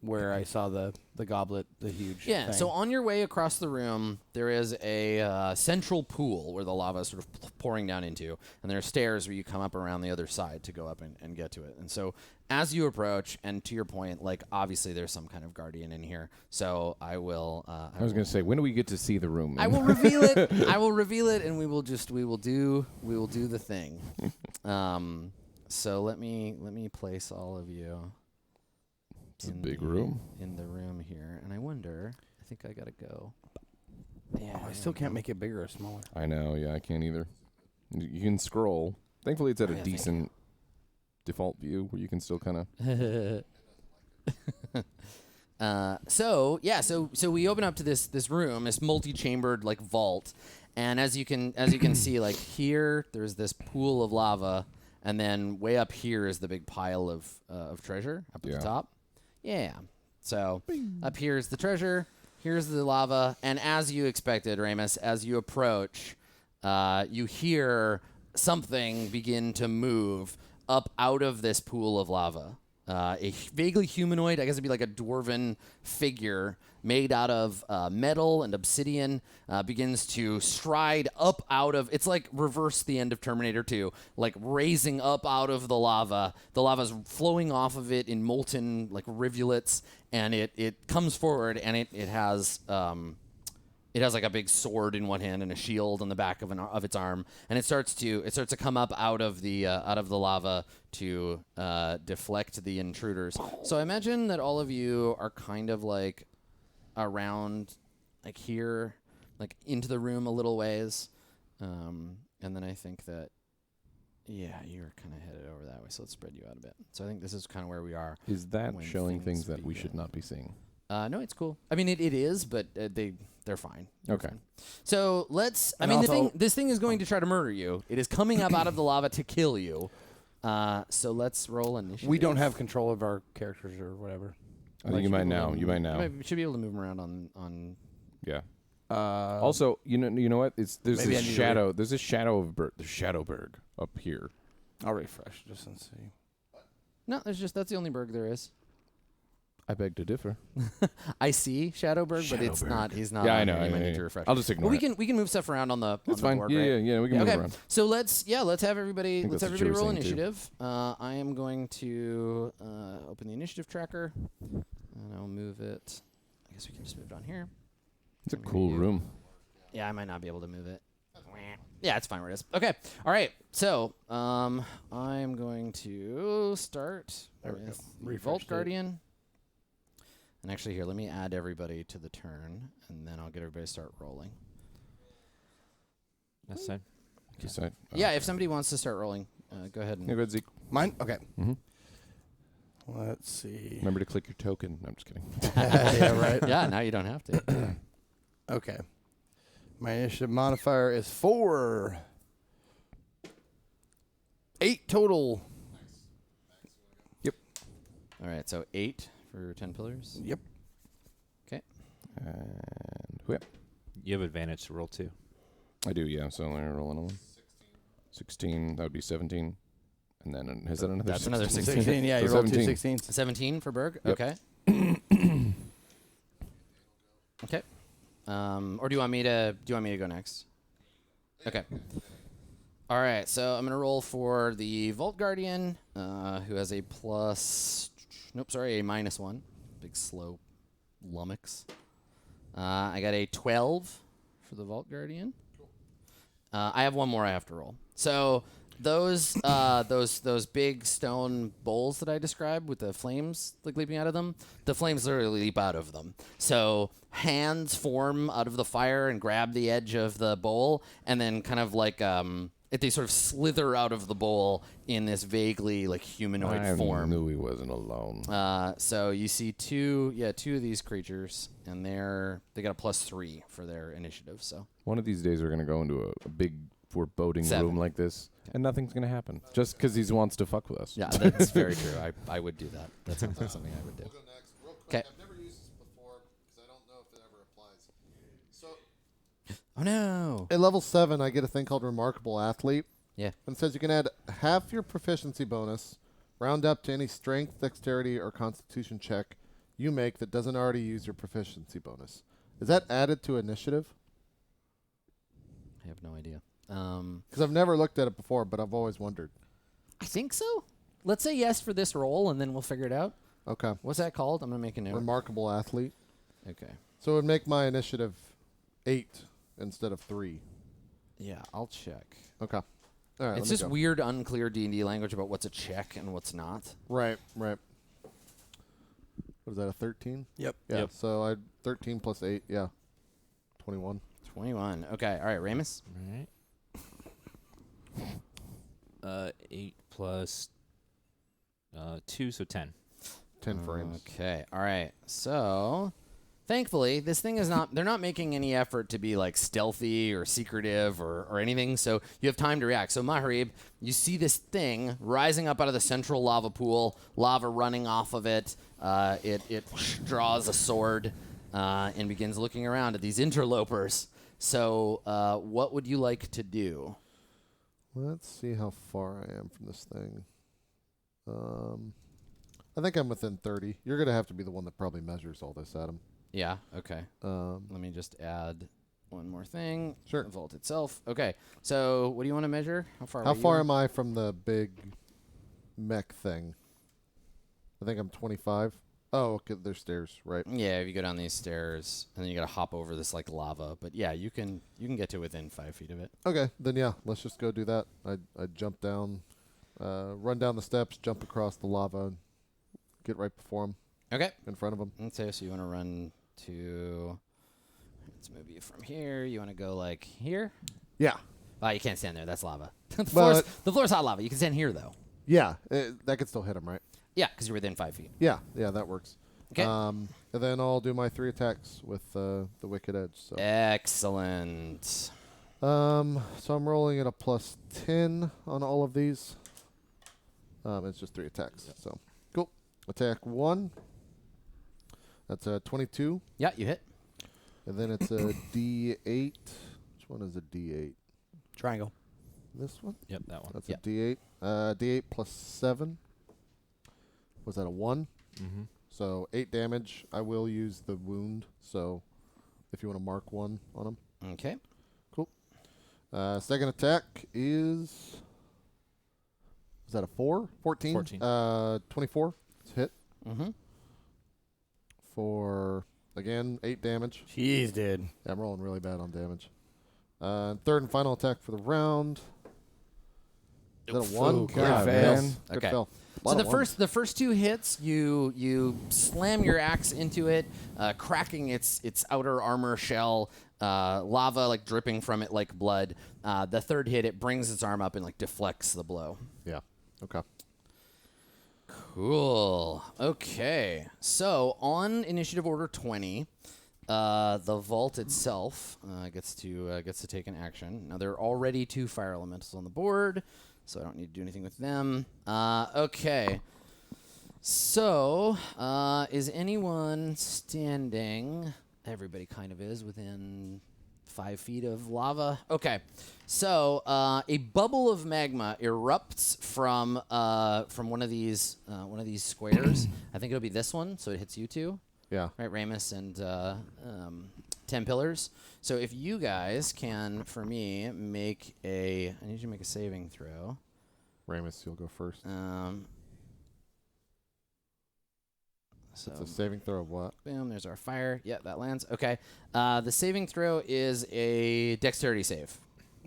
where I saw the goblet, the huge. Yeah, thing. so on your way across the room, there is a central pool where the lava is sort of pouring down into, and there are stairs where you come up around the other side to go up and get to it. And so as you approach, and to your point, like, obviously there's some kind of guardian in here, so I will... I was going to say, when do we get to see the room? I will reveal it. I will reveal it, and we will do the thing. So let me place all of you... It's a big room. In the room here. And I wonder, I think I gotta go. Yeah, I still can't make it bigger or smaller. I know, yeah, I can't either. You can scroll. Thankfully, it's at Oh, a yeah, decent default view where you can still kind of... So we open up to this room, this multi-chambered like vault, and as you can see, like here, there's this pool of lava, and then way up here is the big pile of treasure up at Yeah. the top. Yeah. So up here is the treasure. Here's the lava, and as you expected, Ramus, as you approach, you hear something begin to move up out of this pool of lava. A vaguely humanoid, I guess it'd be like a dwarven figure made out of metal and obsidian, begins to stride up out of, it's like reverse the end of Terminator 2, like raising up out of the lava. The lava's flowing off of it in molten like rivulets, and it comes forward, and it has like a big sword in one hand and a shield on the back of its arm, and it starts to come up out of the lava to deflect the intruders. So I imagine that all of you are kind of like around, like here, like into the room a little ways, And then I think that, yeah, you're kind of headed over that way, so let's spread you out a bit. So I think this is kind of where we are. Is that when showing things things that we should begin. not be seeing? No, it's cool. I mean, it is, but they're fine. They're Okay. fine. So let's. I And mean, also- this thing is going to try to murder you. It is coming up out of the lava to kill you. So let's roll initiative. We don't have control of our characters or whatever. I think you might now. You might now. You should be able to move them around on. Yeah. Uh, Also, you know what? There's maybe this I need to shadow. There's a shadow of Berg. There's Shadowberg up here. I'll refresh just and see. No, that's the only Berg there is. I beg to differ. I see Shadowberg, but it's not. He's not. Yeah, on I know. here. You might I need know. to refresh. I'll just ignore Well, it. we can move stuff around on the. That's on the fine. board, Yeah, right? yeah. We can move Okay. around. So let's have everybody. think Let's that's have what you everybody were roll saying, too. initiative. I am going to open the initiative tracker, and I'll move it. I guess we can just move it on here. It's a Let me cool redo. room. Yeah, I might not be able to move it. Yeah, it's fine where it is. Okay. All right. So I'm going to start There we go. with the Refresh Vault it. Guardian. And actually, here, let me add everybody to the turn, and then I'll get everybody to start rolling. That's fine. Decide. Yeah, if somebody wants to start rolling, go ahead and. Yeah, go ahead, Zeke. Mine? Okay. Mm-hmm. Let's see. Remember to click your token. No, I'm just kidding. Yeah, right. Yeah, now you don't have to. Okay. My initiative modifier is 4. 8 total. All right, so 8 for 10 pillars. Yep. And who? You have advantage to roll too. I do, yeah. So let me roll another one. 16. That would be 17. And then is that another? That's another 16. 16, yeah, you So rolled two 17. 16s. 17 for Berg. Yep. Okay. Okay. Or do you want me to go next? Okay. All right. So I'm gonna roll for the Vault Guardian, who has a plus. Nope, sorry, a -1. Big slow lummox. I got a 12 for the Vault Guardian. I have one more I have to roll. So those big stone bowls that I described with the flames like leaping out of them, the flames literally leap out of them. So hands form out of the fire and grab the edge of the bowl, and then kind of like they sort of slither out of the bowl in this vaguely like humanoid I form. knew he wasn't alone. So you see two of these creatures, and they got a +3 for their initiative. So One of these days we're gonna go into a big foreboding 7. room like this, and nothing's gonna happen just because he wants to fuck with us. yeah, that's very true. I would do that. That sounds like something I would do. We'll go next. Real quick. 'Kay. I've never used this before because I don't know if it ever applies. So Oh no! at level 7, I get a thing called Remarkable Athlete. Yeah. And it says you can add half your proficiency bonus, round up to any strength, dexterity, or constitution check you make that doesn't already use your proficiency bonus. Is that added to initiative? I have no idea. Because I've never looked at it before, but I've always wondered. I think so. Let's say yes for this roll, and then we'll figure it out. Okay. What's that called? I'm gonna make a note. Remarkable Athlete. Okay. So it would make my initiative 8 instead of 3. Yeah, I'll check. Okay. All right. It's just weird, unclear D&D language about what's a check and what's not. Right. What is that, a 13? Yep. Yeah. Yep. So I 13 plus 8. Yeah. 21. 21. Okay. All right, Ramus. Right. 8 plus 2, so 10. 10 frames. Okay. All right. So, thankfully, this thing is not. They're not making any effort to be like stealthy or secretive or anything. So you have time to react. So Maharib, you see this thing rising up out of the central lava pool, lava running off of it. It draws a sword and begins looking around at these interlopers. So, what would you like to do? Let's see how far I am from this thing. I think I'm within 30. You're going to have to be the one that probably measures all this, Adam. Yeah. Okay. Let me just add one more thing. Sure. The vault itself. Okay. So, what do you want to measure? How far? How far am I from the big mech thing? I think I'm 25. Oh, okay. There's stairs, right? Yeah, if you go down these stairs, and then you got to hop over this like lava. But yeah, you can get to within 5 feet of it. Okay, then yeah, let's just go do that. I jump down, run down the steps, jump across the lava, and get right before him, Okay. in front of him. Okay. So you want to run to. Let's move you from here. You want to go like here. Yeah. You can't stand there. That's lava. the But- floor's hot lava. You can stand here, though. Yeah, that could still hit him, right? Yeah, because you're within 5 feet. Yeah, that works. Okay. And then I'll do my 3 attacks with the Wicked Edge. So. Excellent. So I'm rolling at a +10 on all of these. It's just 3 attacks. So cool. Attack 1. That's a 22. Yeah, you hit. And then it's a D8. Which one is a D8? Triangle. This one? Yep, that one. That's Yep. a D8. D8 plus 7. Was that a 1? Mm-hmm. So 8 damage. I will use the wound. So if you want to mark 1 on him. Okay. Cool. Second attack is that a 4? 14? 14. 24. It's hit Mm-hmm. for, again, 8 damage. Jeez, dude. Yeah, I'm rolling really bad on damage. Third and final attack for the round. Is that a 1? Ooh, God, crit fail. fail. Good Okay. fail. So Lot the of ones. first 2 hits, you slam your axe into it, cracking its outer armor shell, lava like dripping from it like blood. The third hit, it brings its arm up and like deflects the blow. Yeah. Okay. Cool. Okay. So on initiative order 20, the vault itself gets to take an action. Now there are already 2 fire elementals on the board, so I don't need to do anything with them. Okay. So is anyone standing? Everybody kind of is within 5 feet of lava. Okay. So a bubble of magma erupts from one of these squares. I think it'll be this one, so it hits you 2. Yeah. Right, Ramus and 10 pillars. So if you guys can, for me, make I need you to make a saving throw. Ramus, you'll go first. So It's a saving throw of what? boom, there's our fire. Yeah, that lands. Okay. The saving throw is a dexterity save.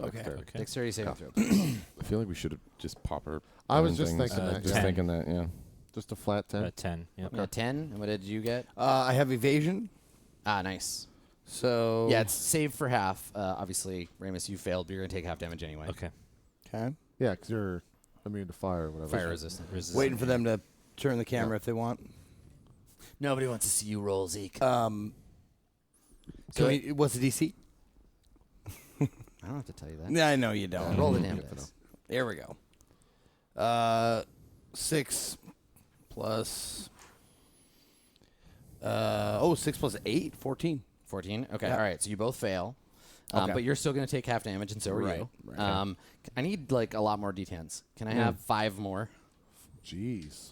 Okay. Dexterity saving throw. I feel like we should have just pop her. I was burn just things. thinking that. Just Yeah. thinking that, yeah. Just a flat 10. 10. Yep. Yeah, 10. And what did you get? I have evasion, Ah, nice. so Yeah, it's saved for half. Obviously, Ramus, you failed, but you're going to take half damage anyway. Okay. okay. Yeah, because you're immune to fire or whatever. Fire resistant. Waiting for them to turn the camera if they want. Nobody wants to see you roll, Zeke. Can we, what's the DC? I don't have to tell you that. No, I know you don't. Roll the damn dice. There we go. 6 plus. 6 plus 8, 14. 14? Okay, Yeah. all right. So you both fail. Okay. But you're still going to take half damage, and so are you. Right. I need, like, a lot more D10s. Can I have 5 more? Jeez.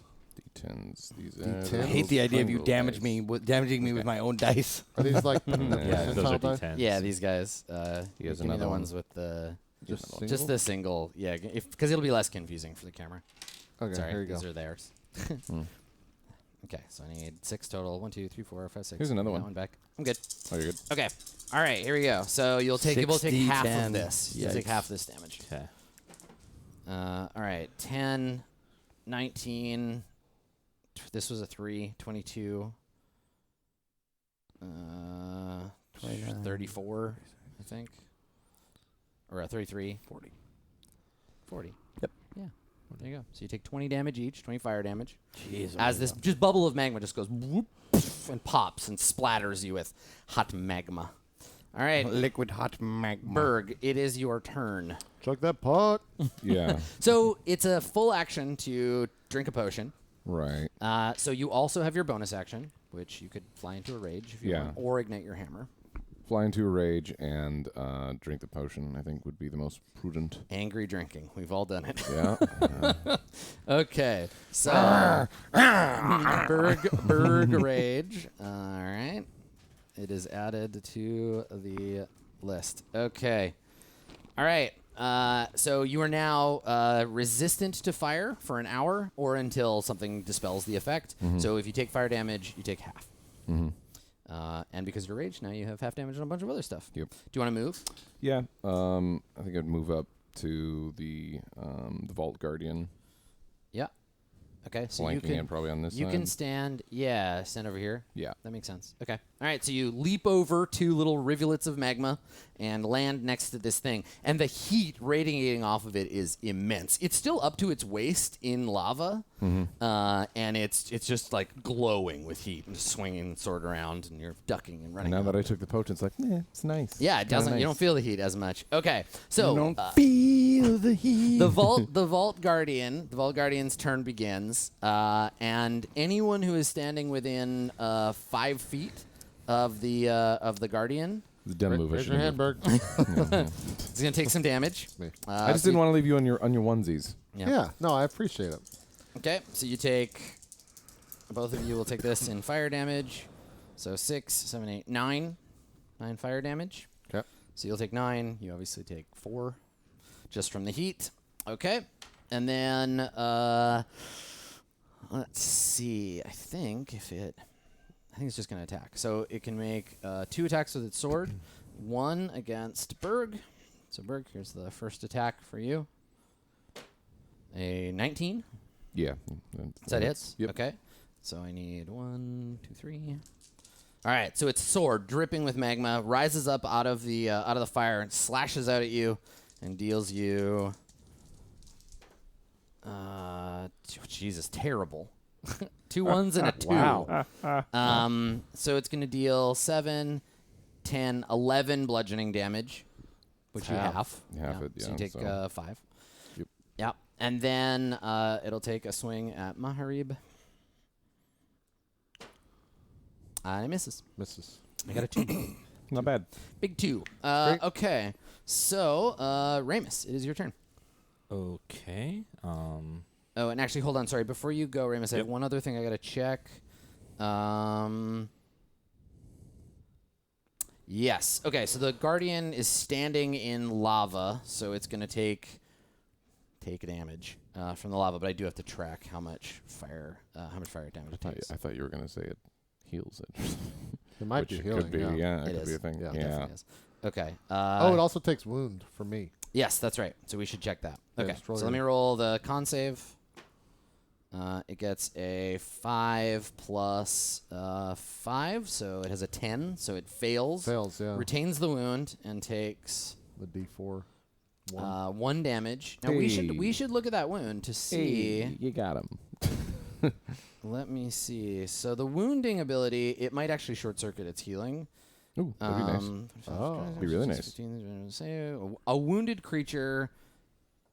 D10s. These D10s? I hate the idea of you triangle damaging me with my own dice. Are these like Yeah, Those are percentile die? D10s. Yeah, these guys. He has give me another the one. ones with the... Just Just the single. Yeah, because it'll be less confusing for the camera. Okay, Sorry, here you these go. are theirs. Hmm. Okay, so I need 6 total. 1, 2, 3, 4, 5, 6. Here's another Give me one. that one back. I'm good. Oh, you're good. Okay. All right, here we go. So you both take half of 60, this. You'll take Yikes. half this damage. Okay. All right, 10, 19. This was a 3, 22. 29. 34, I think. Or a 33. 40. 40. Yep. Yeah. There you go. So you take 20 damage each, 20 fire damage. Jeez. As this just bubble of magma just goes whoop, poof, and pops and splatters you with hot magma. All right, liquid hot magma. Berg, it is your turn. Chug that pot. Yeah. So it's a full action to drink a potion. Right. So you also have your bonus action, which you could fly into a rage if you Yeah. want, or ignite your hammer. Fly into a rage and drink the potion, I think, would be the most prudent. Angry drinking. We've all done it. Yeah. Okay. So Berg rage. All right. It is added to the list. Okay. All right. So you are now resistant to fire for an hour or until something dispels the effect. So if you take fire damage, you take half. Mm-hmm. And because of your rage, now you have half damage and a bunch of other stuff. Yep. Do you want to move? Yeah. I think I'd move up to the Vault Guardian. Yeah. Okay, so Flanking you it probably on this you side. can stand. Yeah, stand over here. Yeah. That makes sense. Okay. All right. So you leap over 2 little rivulets of magma and land next to this thing. And the heat radiating off of it is immense. It's still up to its waist in lava. And it's just like glowing with heat and just swinging sword around and you're ducking and running. Now out. that I took the potion, it's like, it's nice. Yeah, it Kinda doesn't. nice. You don't feel the heat as much. Okay. So You don't feel the heat. the Vault Guardian's turn begins, and anyone who is standing within 5 feet of the Guardian The dumb move. I Raise should your have hand, moved. Berg. is going to take some damage. Me. I just didn't want to leave you on your onesies. Yeah, no, I appreciate it. Okay, so you take. Both of you will take this in fire damage. So 6, 7, 8, 9. 9 fire damage. Okay. So you'll take 9. You obviously take 4, just from the heat. Okay, and then let's see. I think it's just going to attack. So it can make 2 attacks with its sword. 1 against Berg. So Berg, here's the first attack for you. A 19. Yeah. Is that hits? Yep. Okay. So I need 1, 2, 3. All right. So its sword, dripping with magma, rises up out of the fire and slashes out at you, and deals you. Jesus, terrible. 2 1s and a 2. Wow. So it's going to deal 7, 10, 11 bludgeoning damage, which you half. Half it, So you yeah, take so- 5. Yep. Yep. And then it'll take a swing at Maharib. It misses. Misses. I got a 2. Not bad. Big 2. Okay. So, Ramus, it is your turn. Okay. Oh, and actually, hold on. Sorry. Before you go, Ramus, I have one other thing I got to check. Yes. Okay, so the Guardian is standing in lava, so it's going to take damage from the lava, but I do have to track how much fire damage it takes. I thought you were going to say it heals it. It might Which be healing. could be, yeah. it It could be is. a thing. Yeah, It definitely is. Okay. Oh, it also takes wound for me. Yes, that's right. So we should check that. Yeah, Okay. just roll So let me your- roll the con save. It gets a 5 plus 5, so it has a 10. So it fails. Fails, yeah. Retains the wound and takes The D4. 1 damage. Now we should look at that wound to see. Hey, you got him. Let me see. So the wounding ability, it might actually short circuit its healing. Ooh, that'd be nice. Oh. Be really nice. 15, a wounded creature.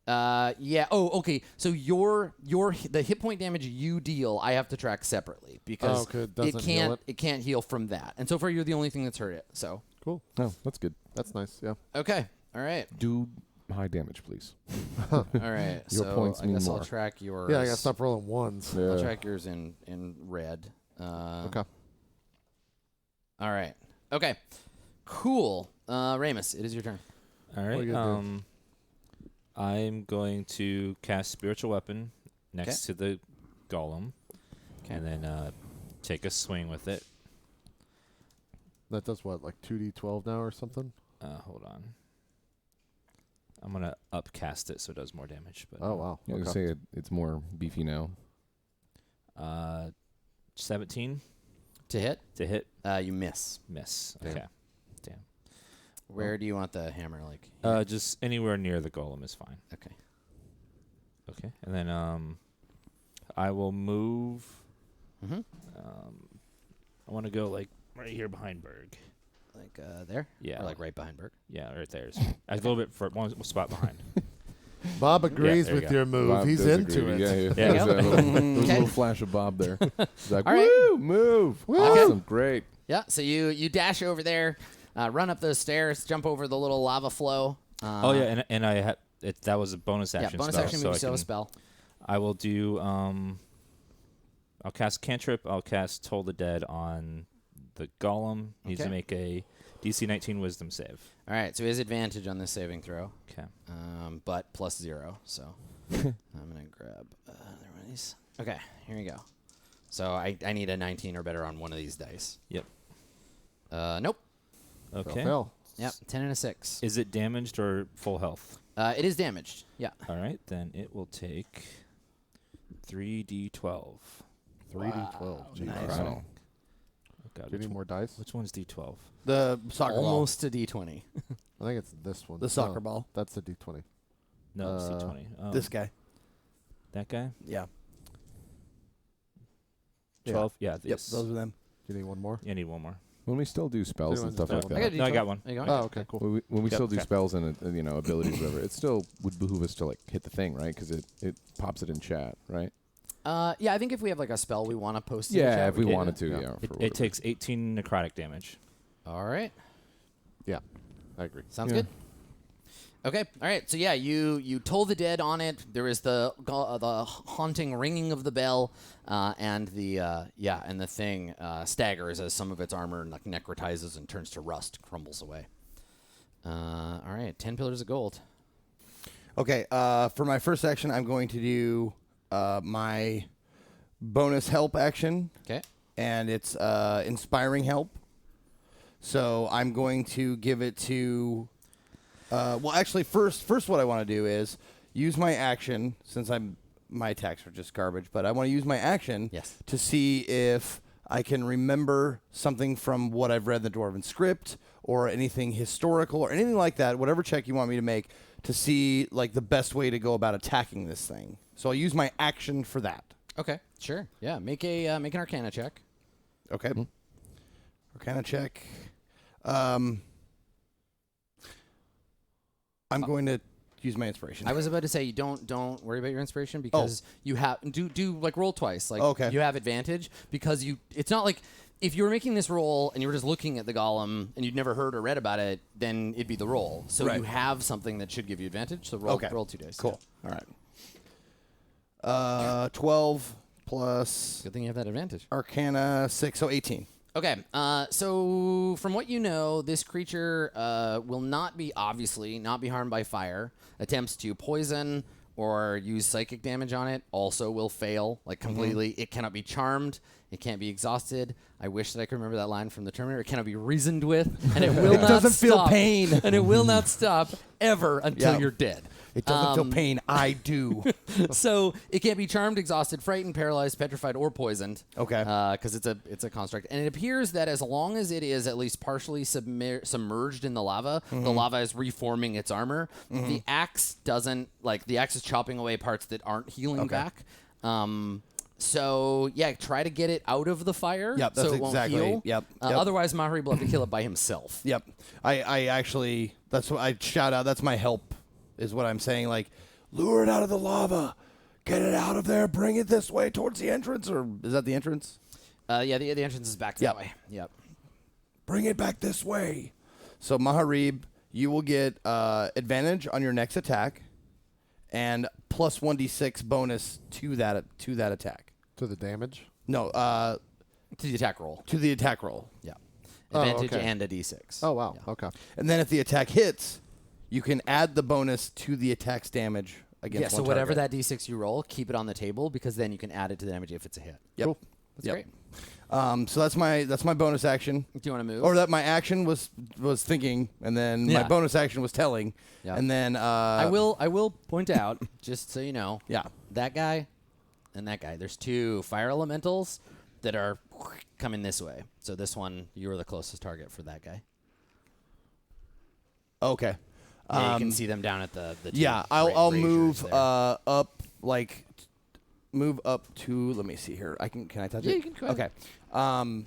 Yeah. Oh, okay. So the hit point damage you deal, I have to track separately because okay, it doesn't heal it can't heal from that. And so far, you're the only thing that's hurt it. So Cool. Oh, that's good. That's nice, yeah. okay. All right. Do high damage, please. All right. Your so points I mean guess more. I'll track yours. Yeah, I gotta stop rolling ones. I'll track yours in red. Okay. All right. Okay. Cool. Ramus, it is your turn. All What are right. you gonna I'm going to cast Spiritual Weapon next to the Golem, and then take a swing with it. That does what, like 2d12 now or something? Hold on. I'm gonna upcast it so it does more damage. But Oh, wow. Yeah, I was Okay. gonna say it's more beefy now. 17 To hit, to hit, you miss. miss. Damn. Okay. Damn. Where do you want the hammer? Like here? Just anywhere near the Golem is fine. Okay. Okay, and then I will move. Mm-hmm. I want to go like right here behind Berg. Like there? Yeah. Or like right behind Berg? Yeah, right there. A little bit for one spot behind. Bob agrees there you with go. your move. Bob He's does into agree. it. Yeah, Yeah. There's a little, there's a Okay. little flash of Bob there. He's like, All right. woo, move. Awesome, great. Yeah. So you dash over there, run up those stairs, jump over the little lava flow. Oh yeah, and I had that was a bonus action. Yeah, bonus spell, action so move. I You still have a can- spell. I will do. I'll cast Cantrip. I'll cast Toll the Dead on the Golem. Needs to Okay. make a DC 19 Wisdom save. All right. So he has advantage on this saving throw, Okay. but plus 0. So I'm gonna grab another one of these. Okay. Here we go. So I need a 19 or better on one of these dice. Yep. Nope. Okay. Fail. Yep. 10 and a 6. Is it damaged or full health? It is damaged. Yeah. All right, then it will take 3d12. 3d12. Jeez. Nice. Wow. Oh, God, Do you need more dice? which one's d12? The soccer Almost a D20. I think it's this one. ball. The soccer No, ball. That's a d20. No, it's d20. This guy. That guy? Yeah. 12? Yeah. Yep. this- Those are them. Do you need one more? Yeah, I need one more. When we still do spells and Anyone stuff just like have that. I got a No, I D12. got one. There you go. Oh, okay, cool. When we Yep, still do okay. spells and abilities, whatever, it still would behoove us to like hit the thing, right? Because it pops it in chat, right? Yeah, I think if we have like a spell we want to post in the Yeah, chat, if we can. wanted to, Yeah. yeah. It, for it whatever. takes 18 necrotic damage. All right. I agree. Sounds Yeah. good. Okay. All right. So yeah, you toll the dead on it. There is the haunting ringing of the bell, and the thing staggers as some of its armor necrotizes and turns to rust, crumbles away. All right. 10 pillars of gold. Okay. For my first action, I'm going to do my bonus help action, Okay. and it's inspiring help. So I'm going to give it to. Well, actually, first, what I want to do is use my action, since my attacks are just garbage. But I want to use my action Yes. to see if I can remember something from what I've read in the Dwarven script, or anything historical, or anything like that. Whatever check you want me to make to see like the best way to go about attacking this thing. So I'll use my action for that. Okay. Sure. Yeah. Make an Arcana check. Okay. Arcana check. I'm going to use my inspiration. I was about to say you don't worry about your inspiration because you have do like roll twice. Like Okay. you have advantage because it's not like if you were making this roll and you were just looking at the golem and you'd never heard or read about it, then it'd be the roll. So Right. you have something that should give you advantage. So roll Okay. roll 2 dice. Cool. All right. 12 plus Good thing you have that advantage. Arcana 6, so 18. Okay, so from what you know, this creature will not be harmed by fire. Attempts to poison or use psychic damage on it also will fail, like completely. It cannot be charmed. It can't be exhausted. I wish that I could remember that line from the Terminator. It cannot be reasoned with, and it will not doesn't feel stop. pain. And it will not stop ever until Yeah. you're dead. It doesn't feel pain. I do. So it can't be charmed, exhausted, frightened, paralyzed, petrified, or poisoned. Okay. Because it's a construct, and it appears that as long as it is at least partially submerged in the lava is reforming its armor. The axe doesn't the axe is chopping away parts that aren't healing back. So yeah, try to get it out of the fire. Yep, that's so it exactly- won't heal. yep. Otherwise, Mahari will have to kill it by himself. Yep. I actually, that's what I shout out. That's my help, is what I'm saying. Like, lure it out of the lava. Get it out of there. Bring it this way towards the entrance. Or is that the entrance? Yeah, the entrance is back that way. Yep. Bring it back this way. So, Maharib, you will get advantage on your next attack and plus 1d6 bonus to that attack. To the damage? No, To the attack roll. to the attack roll. Yeah. Oh, Advantage okay. and a d6. Oh, wow. Yeah. Okay. And then if the attack hits, you can add the bonus to the attack's damage against Yeah, so one whatever target. that d6 you roll, keep it on the table because then you can add it to the damage if it's a hit. Yep. Cool. That's Yep. great. So that's my bonus action. Do you want to move? Or that my action was thinking, and then my Yeah. bonus action was telling, Yeah. and then I will point out, just so you know, Yeah. that guy and that guy. There's two fire elementals that are coming this way. So this one, you were the closest target for that guy. Okay. Yeah, you can see them down at the two Yeah, I'll braziers move there. up move up to. Let me see here. Can I touch it? Yeah, you can go ahead. Okay.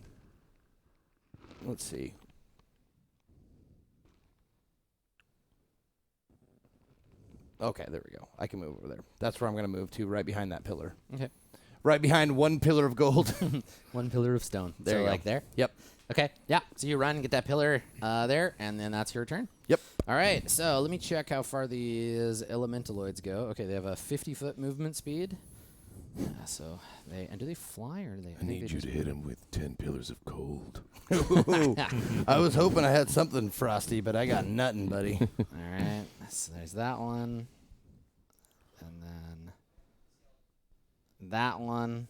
Let's see. Okay, there we go. I can move over there. That's where I'm going to move to, right behind that pillar. Okay. Right behind one pillar of gold. One pillar of stone. There so you go. like there. Yep. Okay. Yeah. So you run, get that pillar there, and then that's your turn. Yep. All right. So let me check how far these elementaloids go. Okay, they have a 50-foot movement speed. Yeah, so do they fly or do they? I need you to hit him with 10 pillars of cold. Ooh. I was hoping I had something frosty, but I got nothing, buddy. All right. So there's that one, and then that one.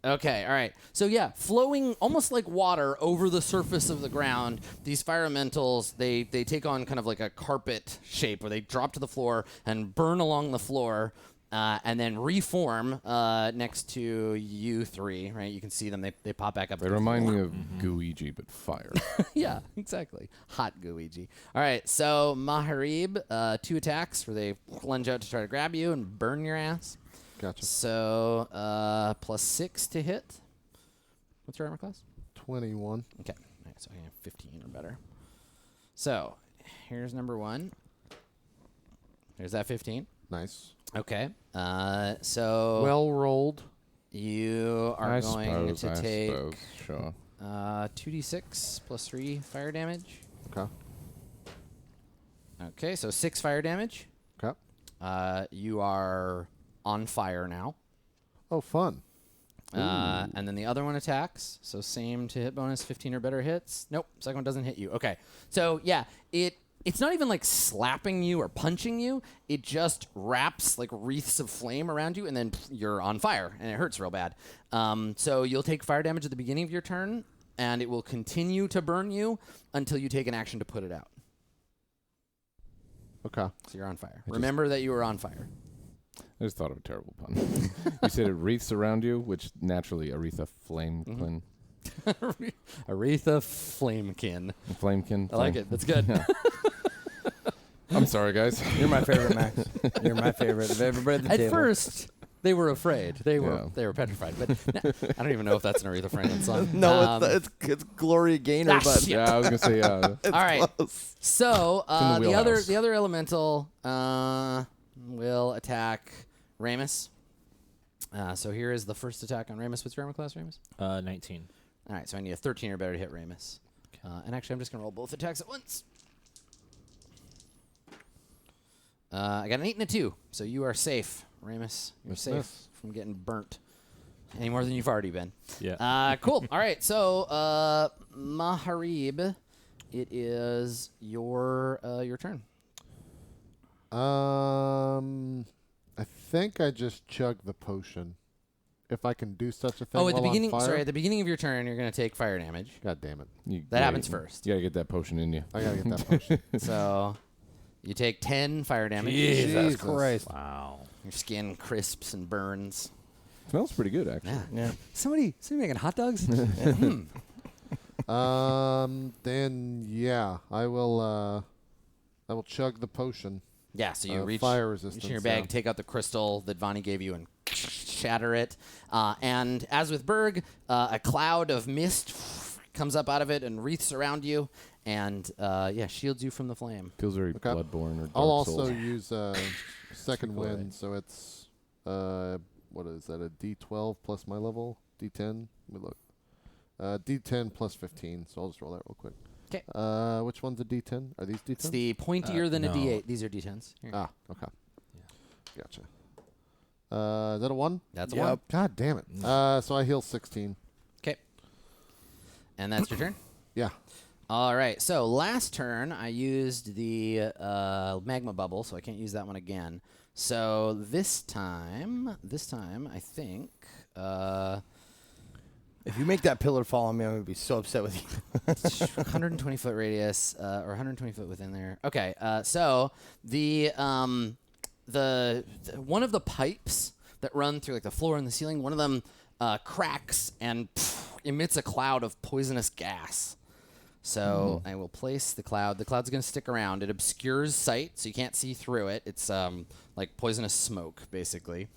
Okay, all right. So yeah, flowing almost like water over the surface of the ground, these fire elementals, they take on kind of like a carpet shape where they drop to the floor and burn along the floor. and then reform next to you three, right? You can see them. They pop back up. They remind me of Gooigi, but fire. Yeah, exactly. Hot Gooigi. All right, so Maharib, 2 attacks where they lunge out to try to grab you and burn your ass. Gotcha. So +6 to hit. What's your armor class? 21. Okay. All right, so I have 15 or better. So here's number 1. There's that 15. Nice. Okay. So Well rolled. you are I going suppose, to take sure. 2d6 +3 fire damage. Okay. Okay, so 6 fire damage. Okay. You are on fire now. Oh, fun. And then the other one attacks. So same to hit bonus, 15 or better hits. Nope, second one doesn't hit you. Okay. So yeah, it's not even like slapping you or punching you. It just wraps like wreaths of flame around you, and then you're on fire, and it hurts real bad. So you'll take fire damage at the beginning of your turn, and it will continue to burn you until you take an action to put it out. Okay. So you're on fire. Remember that you are on fire. I just thought of a terrible pun. You said it wreaths around you, which naturally Aretha Flamekin. Aretha Flamekin. Flamekin. I like it. That's good. Yeah. I'm sorry, guys. You're my favorite, Max. You're my favorite of everybody at the At table. first, they were afraid. They were petrified. But I don't even know if that's an Aretha Franklin song. No, it's Gloria Gaynor, Ah, but shit. Yeah, I was gonna say yeah. All right. close. So in the the wheelhouse. other elemental will attack Ramus. So here is the first attack on Ramus. What's your armor class, Ramus? 19. All right. So I need a 13 or better to hit Ramus. And actually, I'm just gonna roll both attacks at once. I got an 8 and a 2, so you are safe, Ramus. You're Miss, safe miss. from getting burnt any more than you've already been. Yeah. Cool. All right, so Maharib, it is your turn. I think I just chugged the potion. If I can do such a thing. Oh, at the while on beginning. fire? Sorry, at the beginning of your turn, you're going to take fire damage. God damn it! That happens first. You gotta get that potion in you. I gotta get that potion. So you take 10 fire damage. Jesus Christ. Wow. Your skin crisps and burns. Smells pretty good, actually. Yeah. Yeah. Somebody making hot dogs? Then yeah, I will chug the potion. Yeah, so you reach, fire reach resistance. in your bag, yeah. take out the crystal that Vani gave you, and shatter it. And as with Berg, a cloud of mist comes up out of it and wreaths around you, and shields you from the flame. Feels very Okay. Bloodborne or Dark I'll Souls. also use second Chick-fil-A. wind, so it's what is that? A D12 plus my level, D10. Let me look. D10 plus 15. So I'll just roll that real quick. 'Kay. Which one's a D10? Are these D10? It's the pointier than a no. D8. These are D10s. Here. Okay. Gotcha. Is that a 1? That's a Yep. 1. God damn it. So I heal 16. Okay. And that's your turn? Yeah. All right. So last turn, I used the magma bubble, so I can't use that one again. So this time, I think... If you make that pillar fall on me, I'm going to be so upset with you. 120 foot radius or 120 foot within there. Okay, so the one of the pipes that run through like the floor and the ceiling, one of them cracks and emits a cloud of poisonous gas. So I will place the cloud. The cloud's going to stick around. It obscures sight, so you can't see through it. It's like poisonous smoke, basically.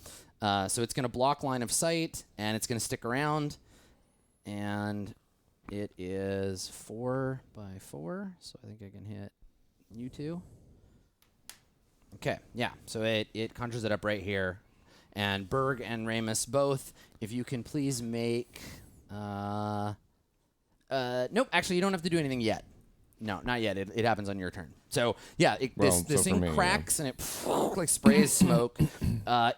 So it's going to block line of sight, and it's going to stick around. And it is 4 by 4, so I think I can hit you two. Okay, yeah, so it conjures it up right here. And Berg and Ramus both, if you can please make... nope, actually, you don't have to do anything yet. No, not yet. It happens on your turn. So, yeah, this so thing for me, cracks and it like sprays smoke.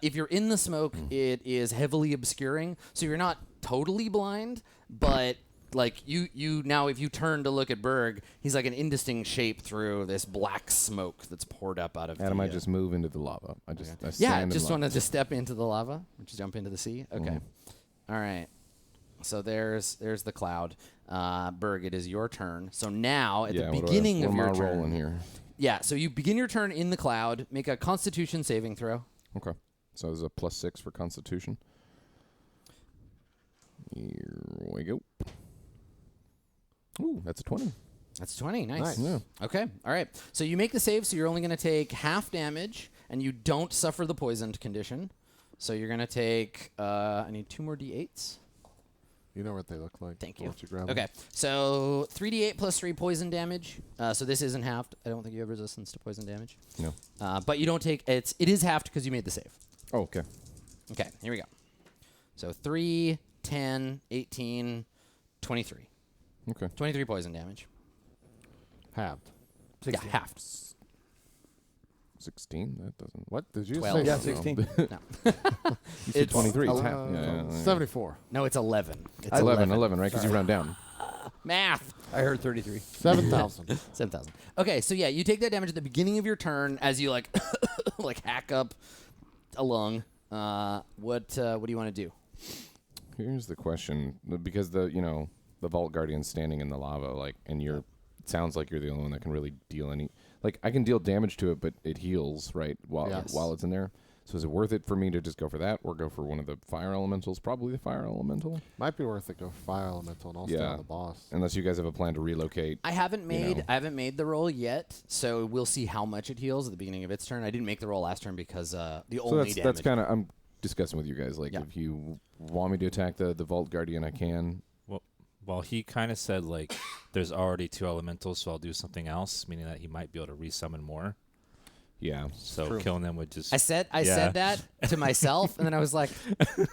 If you're in the smoke, it is heavily obscuring, so you're not totally blind, but like you now, if you turn to look at Berg, he's like an indistinct shape through this black smoke that's poured up out of Adam, the, I just move into the lava. I stand yeah, in the just lava. want to just step into the lava, or just jump into the sea. Okay, all right. So there's the cloud. Berg, it is your turn. So now at the beginning of your what am I rolling turn, here? yeah. So you begin your turn in the cloud. Make a Constitution saving throw. Okay. So there's a +6 for Constitution. Here we go. Ooh, that's a 20. That's 20. Nice. Yeah. Okay. All right. So you make the save, so you're only going to take half damage, and you don't suffer the poisoned condition. So you're going to take, I need 2 more d8s. You know what they look like. Thank Why you. don't you grab Okay. So 3d8 plus 3 poison damage. So this isn't halved. I don't think you have resistance to poison damage. No. But you don't take, it is halved because you made the save. Oh, okay. Okay. Here we go. So 3, 10, 18, 23. Okay. 23 poison damage. Halved. Yeah, halved. 16? That doesn't... What did you 12. say? Yeah, 16. No. You said It's 23. It's ele- half. Yeah. 74. No, it's 11. It's 11, right? Because you round down. Math. I heard 33. 7,000. 7,000. Okay, so yeah, you take that damage at the beginning of your turn as you like hack up a lung. What do you want to do? Here's the question. Because the Vault Guardian's standing in the lava, like, and it sounds like you're the only one that can really deal any... Like, I can deal damage to it, but it heals, right, while it's in there. So is it worth it for me to just go for that or go for one of the fire elementals? Probably the fire elemental. Might be worth it. Go fire elemental and I'll stay on the boss. Unless you guys have a plan to relocate. I haven't made the roll yet, so we'll see how much it heals at the beginning of its turn. I didn't make the roll last turn because the only damage. That's kind of... I'm discussing with you guys. Like, Yeah. if you want me to attack the Vault Guardian, I can. Well, he kind of said, like, there's already 2 elementals, so I'll do something else, meaning that he might be able to resummon more. Yeah. So killing them would just... I said that to myself, and then I was like,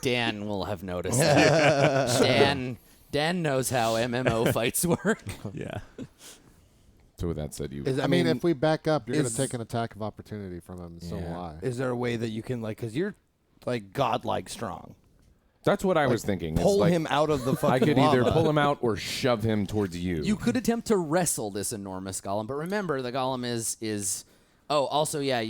Dan will have noticed that. Dan knows how MMO fights work. Yeah. So with that said, you... I mean, if we back up, you're going to take an attack of opportunity from him, so will I. Is there a way that you can, like, because you're, like, godlike strong. That's what I was thinking. Pull like, him out of the fucking I could lava. either pull him out or shove him towards you. You could attempt to wrestle this enormous golem, but remember the golem is oh, also yeah,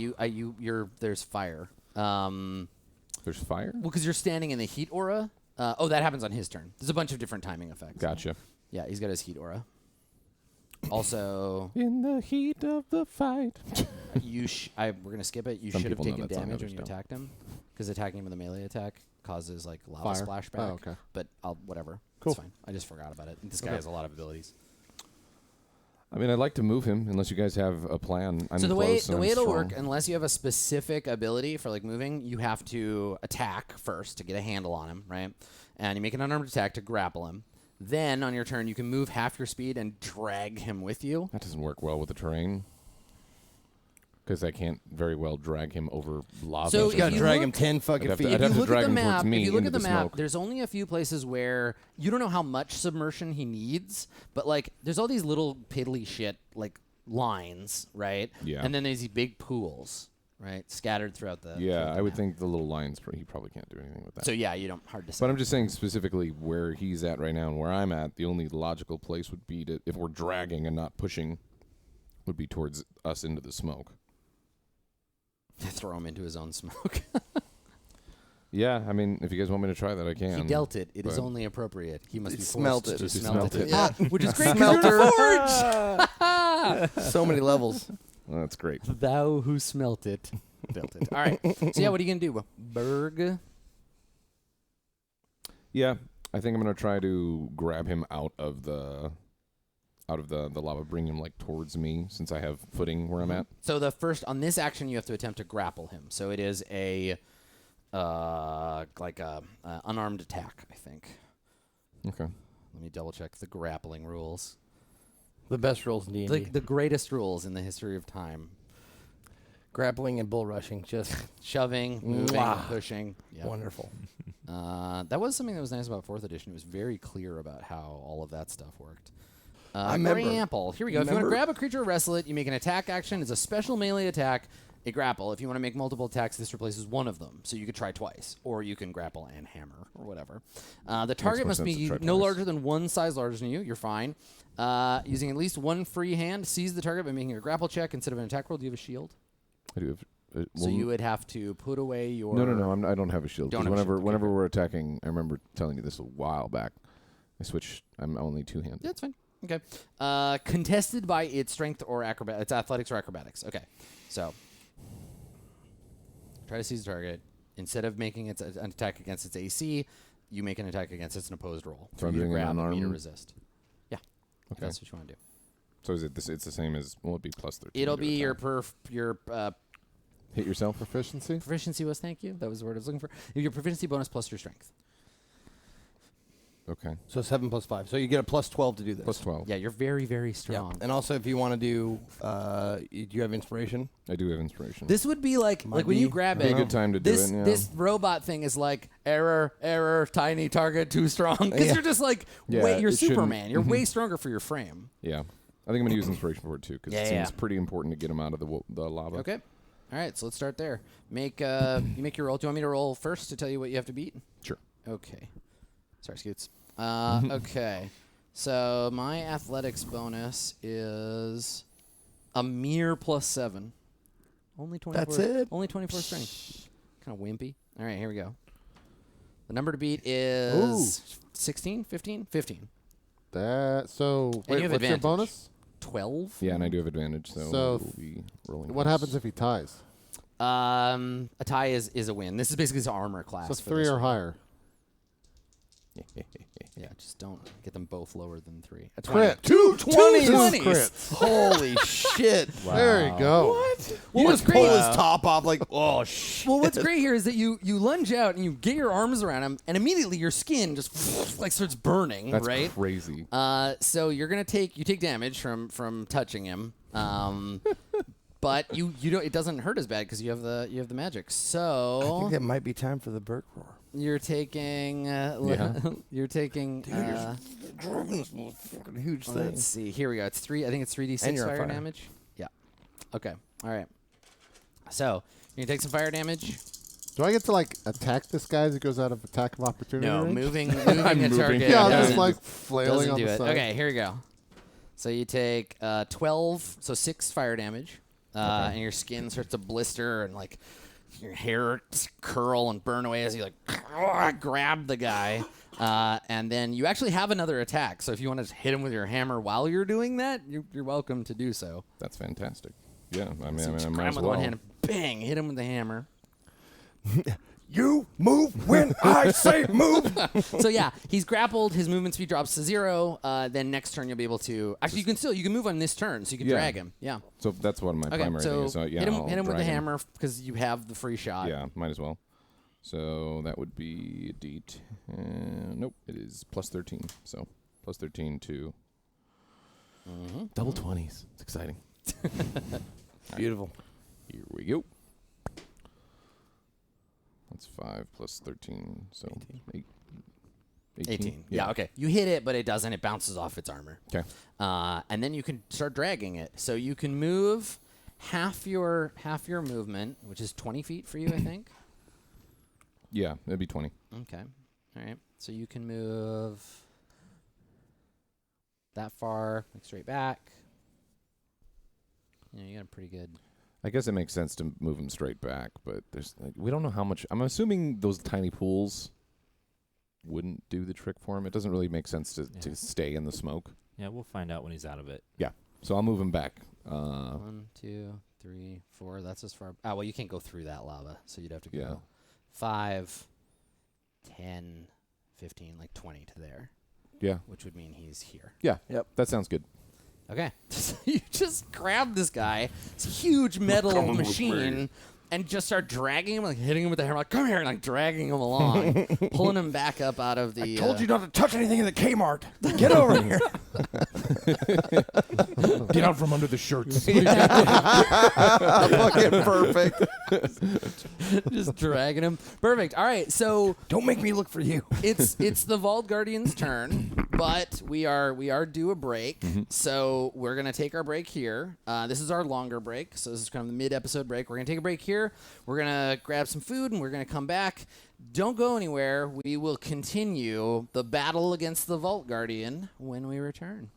there's fire. There's fire? Well, because you're standing in the heat aura. That happens on his turn. There's a bunch of different timing effects. Gotcha. Yeah, he's got his heat aura. Also, In the heat of the fight. we're gonna skip it. You Some should have people know taken that song, damage when others you don't. attacked him, because attacking him with a melee attack causes like lava Fire? splashback. Oh, okay. But whatever. Cool. It's fine. I just forgot about it. This guy has a lot of abilities. I mean, I'd like to move him, unless you guys have a plan. I'm So the close way and I'm it'll strong. work, unless you have a specific ability for like moving, you have to attack first to get a handle on him, right? And you make an unarmed attack to grapple him. Then on your turn, you can move half your speed and drag him with you. That doesn't work well with the terrain. Because I can't very well drag him over lava. So You gotta you drag look- him 10 fucking I'd have feet. to- I'd If have you look at drag the him towards map, me if you look into at the the map, smoke. there's only a few places where you don't know how much submersion he needs, but like there's all these little piddly shit like lines, right? Yeah. And then there's these big pools, right, scattered throughout the. Yeah, throughout the I would map. think the little lines, he probably can't do anything with that. So yeah, you don't hard to say. But I'm just saying specifically where he's at right now and where I'm at, the only logical place would be to, if we're dragging and not pushing, would be towards us into the smoke. Throw him into his own smoke. Yeah, I mean, if you guys want me to try that, I can. He dealt it. It is but- only appropriate. He must He be smelt forced it. to He smelt smelt it. it. Yeah. Which is great because you're in a forge. So many levels. Well, that's great. Thou who smelt it. Built it. All right. So yeah, what are you going to do? Berg? Yeah, I think I'm gonna try to grab him out of the lava, bring him like towards me since I have footing where I'm at. So the first, on this action, you have to attempt to grapple him. So it is a, unarmed attack, I think. Okay. Let me double check the grappling rules. The best rolls in D&D. Like the greatest rules in the history of time. Grappling and bull rushing. Just Shoving, moving, Mwah. pushing. Yeah. wonderful. That was something that was nice about 4th edition. It was very clear about how all of that stuff worked. I For remember. example, here we go. If you want to grab a creature or wrestle it, you make an attack action. It's a special melee attack, a grapple. If you want to make multiple attacks, this replaces one of them. So you could try twice, or you can grapple and hammer, or whatever. The target more must sense be to try no twice. larger than one size larger than you. You're fine. Using at least one free hand, seize the target by making a grapple check instead of an attack roll. Do you have a shield? I do have. So you would have to put away your... No. I don't have a shield. Don't 'Cause have a shield, okay, whenever great. we're attacking, I remember telling you this a while back. I switched. I'm only two-handed. Yeah, that's fine. Okay. Contested by its strength or its athletics or acrobatics. Okay. So try to seize the target. instead of making an attack against its AC, you make an attack against its opposed roll. So I'm you to doing an grab and me to unarmed? resist. Yeah. If Okay. that's what you want to do. So is it this? It's the same as. Well, it'd be plus 13. It'll to be your attack. Hit yourself. Proficiency? proficiency was, thank you. That was the word I was looking for. Your proficiency bonus plus your strength. Okay. So 7 plus 5. So you get a plus 12 to do this. Plus 12. Yeah, you're very, very Yeah. strong. And also, if you want to do, do you have inspiration? I do have inspiration. This would be like Might when you be. grab Be a it. good time to do This it. Yeah. this robot thing is like error, tiny target, too strong. Because Yeah. you're just like, Yeah, wait, you're it shouldn't- Superman. You're way stronger for your frame. Yeah. I think I'm gonna use inspiration for it too because Yeah, it seems yeah. pretty important to get him out of the lava. Okay. All right, so let's start there. You make your roll. Do you want me to roll first to tell you what you have to beat? Sure. Okay. Sorry, Scoots. Okay. So my athletics bonus is a mere +7. Only 24. That's it? Only 24 strength. Kind of wimpy. All right, here we go. The number to beat is 16, 15, 15. That so. you Wait, have what's your advantage. bonus? 12? Yeah, and I do have advantage, so, So we'll be rolling. What happens if he ties? A tie is a win. This is basically his armor class. So for 3 this or one. higher. Yeah, just don't get them both lower than 3. A Crit. 2 20s. 2 crits. Holy shit. There you go. What? Well, You what's just great pull is- his top off like, oh, shit. Well, what's great here is that you lunge out and you get your arms around him, and immediately your skin just like starts burning, That's right? crazy. So you're gonna take damage from touching him, but you don't. It doesn't hurt as bad because you have the magic. I So think it might be time for the Berg roar. you're taking Yeah. you're taking. Driving this fucking huge thing. Let's see. Here we go. It's 3. I think it's 3d6 And you're on fire fire. damage. Yeah. Okay. All right. So you take some fire damage. Do I get to like attack this guy as he goes out of attack of opportunity? No, range? moving a moving. target. Yeah, I'm doesn't- just like flailing doesn't on do the it. side. Okay, here we go. So you take 12, so 6 fire damage, and your skin starts to blister and like your hair curl and burn away as you like grab the guy. And then you actually have another attack. So if you want to just hit him with your hammer while you're doing that, you're welcome to do so. That's fantastic. Yeah, I mean, So you just I might grab him as with well. one hand and bang, hit him with the hammer. You move when I say move. So yeah, he's grappled. His movement speed drops to 0. Then next turn you'll be able to. Actually, you can move on this turn, so you can Yeah. drag him. Yeah. So that's what my Okay. primary thing So is. So yeah, hit him I'll with the drag him. hammer because you have the free shot. Yeah, might as well. So that would be a D10. Nope, it is plus 13. So plus 13 to double 20s. It's exciting. Beautiful. Here we go. That's 5 plus 13, so 18. Yeah. Okay. You hit it, but it doesn't. It bounces off its armor. Okay. And then you can start dragging it. So you can move half your movement, which is 20 feet for you, I think. Yeah, that'd be 20. Okay. All right. So you can move that far, like straight back. Yeah, you got a pretty good. I guess it makes sense to move him straight back, but there's we don't know how much. I'm assuming those tiny pools wouldn't do the trick for him. It doesn't really make sense to stay in the smoke. Yeah, we'll find out when he's out of it. Yeah. So I'll move him back. 1, 2, 3, 4. That's as far. Well, you can't go through that lava, so you'd have to go Yeah. 5, 10, 15, like 20 to there, Yeah. which would mean he's here. Yeah. Yep. That sounds good. Okay. So you just grab this guy, this huge metal machine, and just start dragging him, like hitting him with the hammer, like, come here, and like dragging him along, pulling him back up out of the. Told you not to touch anything in the Kmart. Get over here. Get out from under the shirts. Fucking perfect. just dragging him. Perfect. All right. So Don't make me look for you. it's the Vault Guardian's turn, but we are due a break. So we're gonna take our break here. This is our longer break. So this is kind of the mid-episode break. We're gonna take a break here. We're gonna grab some food and we're gonna come back. Don't go anywhere. We will continue the battle against the Vault Guardian when we return.